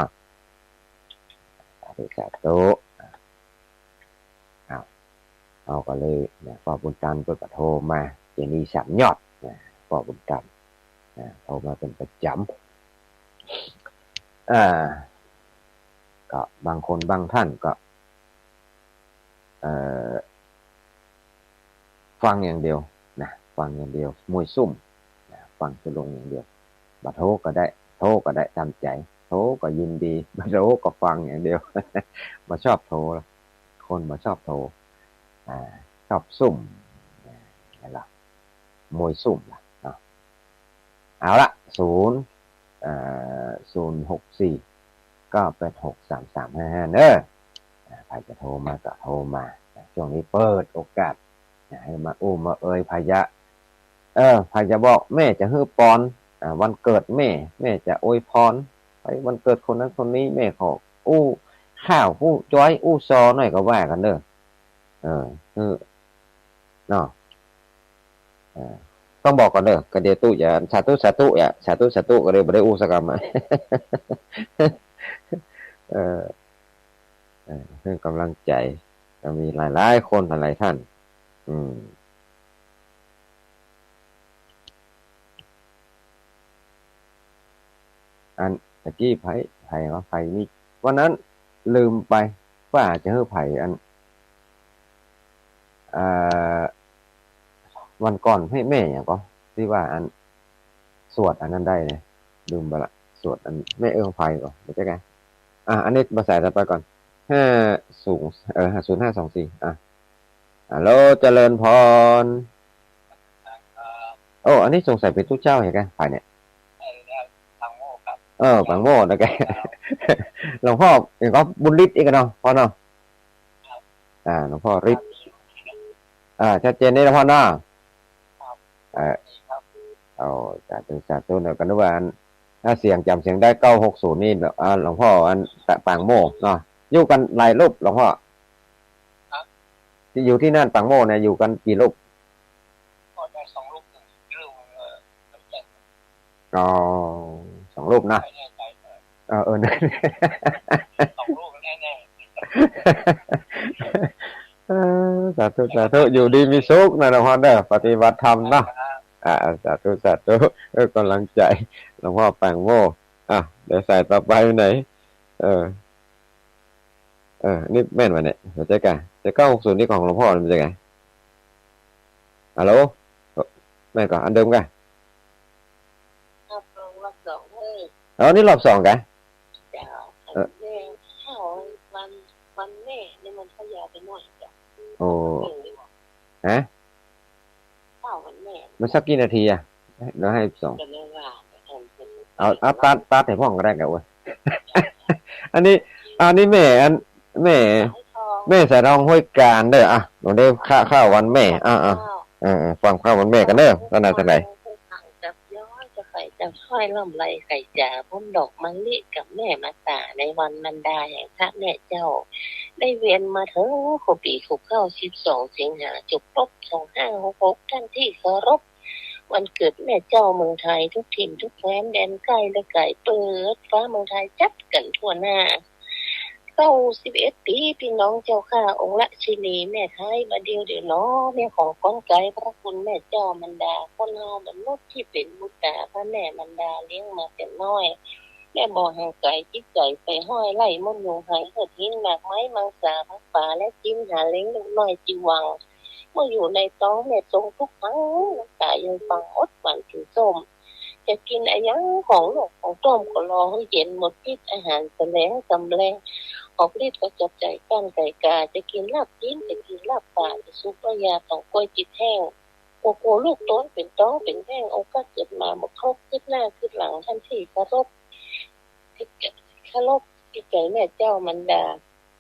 สาธุเอาก็เลยเนี่ยป้อบุญจันเปิดกระโทรมาเจดีย์3 ยอดป้อบุญจันโทรมาเป็นประจำก็บางคนบางท่านก็ฟังอย่างเดียวนะฟังอย่างเดียวมวยซุ่มฟังจะลงอย่างเดียวบัดโทรก็ได้ตามใจโทรก็ยินดีบัดโทรก็ฟังอย่างเดียวมาชอบโทรคนมาชอบโทรชอบซุ่มอะไรล่ะมวยซุ่มล่ะเอาละ064 986 3355เด้อใครจะโทรมาก็โทรมาช่วงนี้เปิดโอกาสให้มามาพายะพายะบอกแม่จะฮื้อปอนวันเกิดแม่จะอวยพรไปวันเกิดคนนั้นคนนี้แม่ขอข้าวจ้อยซอหน่อยก็ว่ากันเด้อเนาะต้องบอกก่อนเด้อกระเดตุอย่าสาธุก็เลยบ่ได้สกรรมให้กำลังใจก็มีหลายๆคนหลายท่านอันตะกี้ไผนี่วันนั้นลืมไปว่าจะให้ไผอันวันก่อนให้แม่อย่างก็ที่ว่าอันสวดอันนั้นได้เนี่ยลืมไปละสวดอันแม่ไผก่อนไม่ใช่ไงอันนี้มาใส่ไปก่อน50524ฮัลโหลเจริญพรอันนี้สงสัยเป็นตู้เจ้าเหรอแกไผเนี่ยปังโม่นะแกหลวงพ่ออย่างก็บุญฤทธิ์อีกเนาะพ่อเนาะหลวงพ่อฤทธิ์ชัดเจนนี่นะพ่อเนาะสาธุเนี่ยกันด้วยว่าถ้าเสียงจำเสียงได้960นี่หลวงพ่ออันปังโม่เนาะอยู่กันหลายรูปหลวงพ่อที่อยู่ที่นั่นปังโม่เนี่ยอยู่กันกี่รูป2 รูป2 รูปนะ2 รูปแน่ๆสาธุอยู่ดีมีสุขนะหลวงพ่อเด้อปฏิบัติธรรมเนาะสาธุกำลังใจหลวงพ่อปังโม่เดี๋ยวใส่ต่อไปไหนนี่แม่นวะเนี่ยเข้าใจกันแต่960นี่ของหลวงพ่อมันจะไงฮัลโหลแม่นก่อนอันเดิมกันนี่รอบ 2กันวันแม่นี่มันขยายไปหน่อยจ้ะฮะวันแม่มันสักกี่นาทีแล้วให้2เอาตัดให้พ่อก็ได้กันเว้ยอันนี้แม่ใส่รองห้วยการเด้อหนูได้ข้าววันแม่ฟังข้าววันแม่กันเด้อตอนนั้นเท่าไหร่จะไป จะค่อยล่ำไรไก่จ๋าพ้นดอกมะลิกับแม่มาตาในวันมันดาแห่งพระแม่เจ้าได้เวียนมาเถอะขบปีขบเข้า12 สิงหาจบลบ2566ท่านที่เคารพวันเกิดแม่เจ้าเมืองไทยทุกถิ่นทุกแคว้นแดนใกล้และไกลเปิดฟ้าเมืองไทยจัดกันทั่วหน้า91 ปีพี่น้องเจ้าข้าองค์ละชินีแม่ไทยบาเดียวเดี๋ยวน้อแม่ของก้อนไก่พระคุณแม่เจ้ามันดาคนเฮาบรรลุที่เป็นบุตรพระแม่มันดาเลี้ยงมาแต่น้อยแม่บ่อห่างไก่จิกไก่ไปห้อยไล่มนยุงหายเกิดหินหมากไม้มังสาพักป่าและจิ้มหาเล้งลูกน้อยจีวังเมื่ออยู่ในท้องแม่ทรงทุกครั้งน้ำตายังฟังอดหวานถึงส้มจะกินอะไรยังของลูกของต้มก็รอให้เย็นหมดพิษอาหารแสลงสำแรงออกฤทธิ์ก็จับใจก้านไก่กาจะกินลาบจิ้นจะกินลาบป่าจะซุปยาของกล้วยจิตแห้งโกโก้ลูกต้นเป็นต้อเป็นแห้งโอกาสเกิดมาหมดครบขึ้นหน้าขึ้นหลังท่านที่เคารพที่ไก่แม่เจ้ามันดา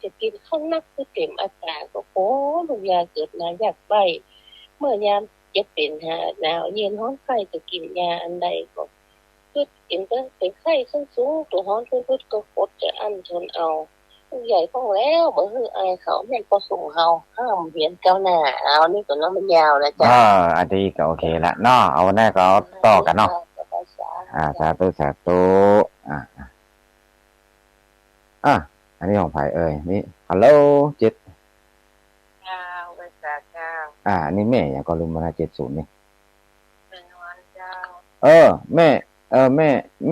จะกินข้าวนักคือเต็มอากาศก็โอ้ลูกยาเกิดมาอยากไปเมื่อยามจะเป็นหนาวเย็นร้อนไข้จะกินยาอันใดก็คือกินก็เป็นไข้ขึ้นสูงตัวร้อนขึ้นก็กดจะอั้นทนเอาใหญ่พ้องแล้วบ่ฮืออายเขาแม่ก็ส่งเฮาห้ามเวียนเก้าหน้าเอานี่ก็น้องมันยาวแล้วจ้ะอันนี้ก็โอเคละเนาะเอาแน่ก็เอาต่อกันเนาะสาธุอันนี้ของไผเอ่ยนี่ฮัลโหลจิตเจ้าภาษาเจ้าอันนี้แม่อย่างก็ลืมมา70นี่เป็นวันเจ้าแม่แ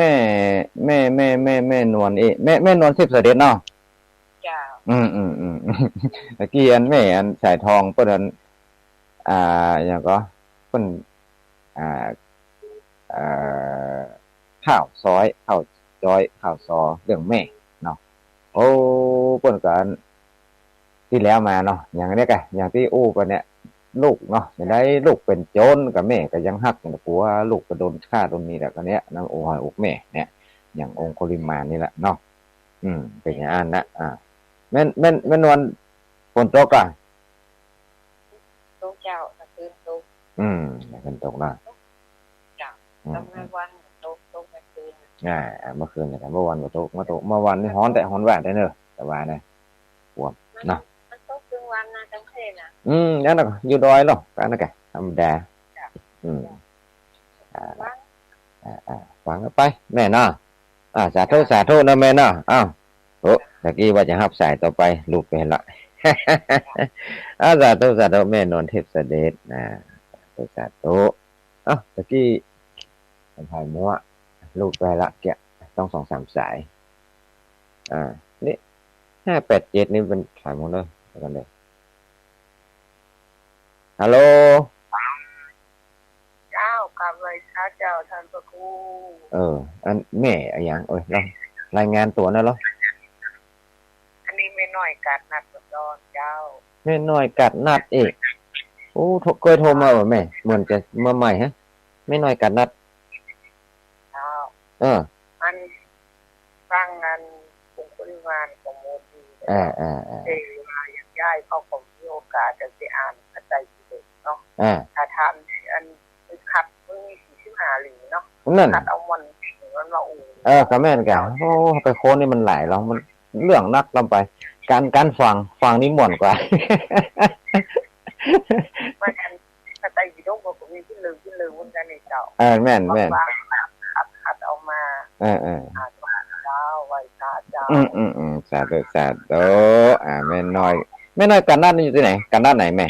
ม่นวลแม่นวลทิพย์เสด็จเนาะเจ้าตะกี้อันแม่อันสายทองเพิ่นอันอย่างก็เพิ่นข้าวซอยข้าวจอยข้าวซอเรื่องแม่เนาะโอ้เพิ่นก็ที่แล้วมาเนาะอย่างนี้กะอย่างที่อู้กันเนี่ยลูกเนาะอย่างได้ลูกเป็นโจรกับแม่ก็ยังฮักอย่างผัวลูกก็โดนฆ่าโดนนี้แหละก็เนี้ยนั่งโอ้ยอกแม่เนี่ยอย่างองค์โคลิมานนี่แหละเนาะเป็นอย่างนั้นนะแม่นวลฝนตกอ่ะตกเจ้าตะคืนตกฝนตกนะจ้ะต้องในวันตกเมื่อคืนเมื่อคืนเนี่ยเมื่อวันก็ตกเมื่อวันนี่ฮ้อนแต่ฮ้อนแหวนได้เนอะแต่ว่าเนี่ยปวดเนาะมันตกครึ่งวันนะจังเท่น่ะนั่นน่ะอยู่ดอยหรอกกันนะแกธรรมดาฟังไปแม่เนาะสาธุนะแม่เนาะโอ้ตะกี้ว่าจะหับสายต่อไปลูกไปละสาธุแม่นวลเทพเสด็จสาธุตะกี้ทำไมมั่วลูกไปละแกต้อง2-3 สายนี่587นี่เป็นสายหมดเลยกันเลยฮัลโหลเจ้ากลับเลยค่ะเจ้าท่านพระครูอันแม่อย่างเรารายงานตัวนะเหรออันนี้ไม่น้อยกัดนัดดอนเจ้าไม่น้อยกัดนัดเอกโอ้เคยโทรมาบ่แม่เหมือนจะมาใหม่ฮะไม่น้อยกัดนัดเจ้ามันสร้างงานองค์ปริมาณของโมดีมาอย่างย่ายเขาผมมีโอกาสจะไปอ่านพระไตรปิฎกเนาะถ้าทำอันขัดมันมี45 หลีเนาะขัดเอามันมาก็แม่นแกโอ้ไปโค้นนี่มันหลายแล้วมันเรื่องนักลำไปการฟังนี่ม่วนกว่ามันพระไตรปิฎกก็มีที่ลืมมันกันในเจ้าแม่นขัดเอามาเจ้าไว้เจ้าสาธุแม่น้อยกันนัดนี่อยู่ที่ไหนกันนัดไหนแม่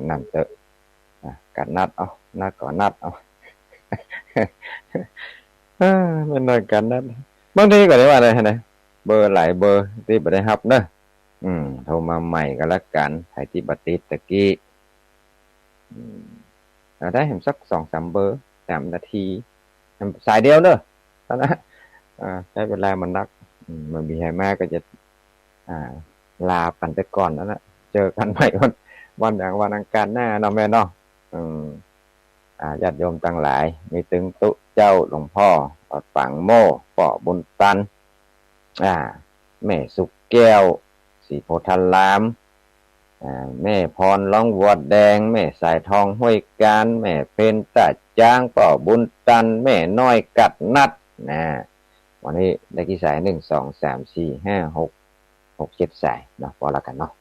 นั่นเถอะกันนัดนัดก่อนนัดแม่น้อยกันนัดบางทีก็ได้ว่าอะไรนะเบอร์หลายเบอร์ที่บ่ได้รับเนอะโทรมาใหม่ก็แล้วกันไทยที่บัติตะกี้ได้เห็นสัก 2-3 เบอร์3 นาทีสายเดียวเนอะนะใช้เวลามันนักมันมีให้มากก็จะลากันไปก่อนแล้วนะเจอกันใหม่วันอย่างวันอังคารหน้าเนาะแม่เนาะญาติโยมทั้งหลายมีตึงตุเจ้าหลวงพ่อฝังโม่ป่อบุญตันแม่สุกแก้วสีโพธาราม แม่พรร้องวัวแดงแม่สายทองห้วยการแม่เพนตาจ้างป่อบุญตันแม่น้อยกัดนัดนะวันนี้ได้กี่สาย1 2 3 4 5 6 6 7 สายเนาะพอละกันเนาะ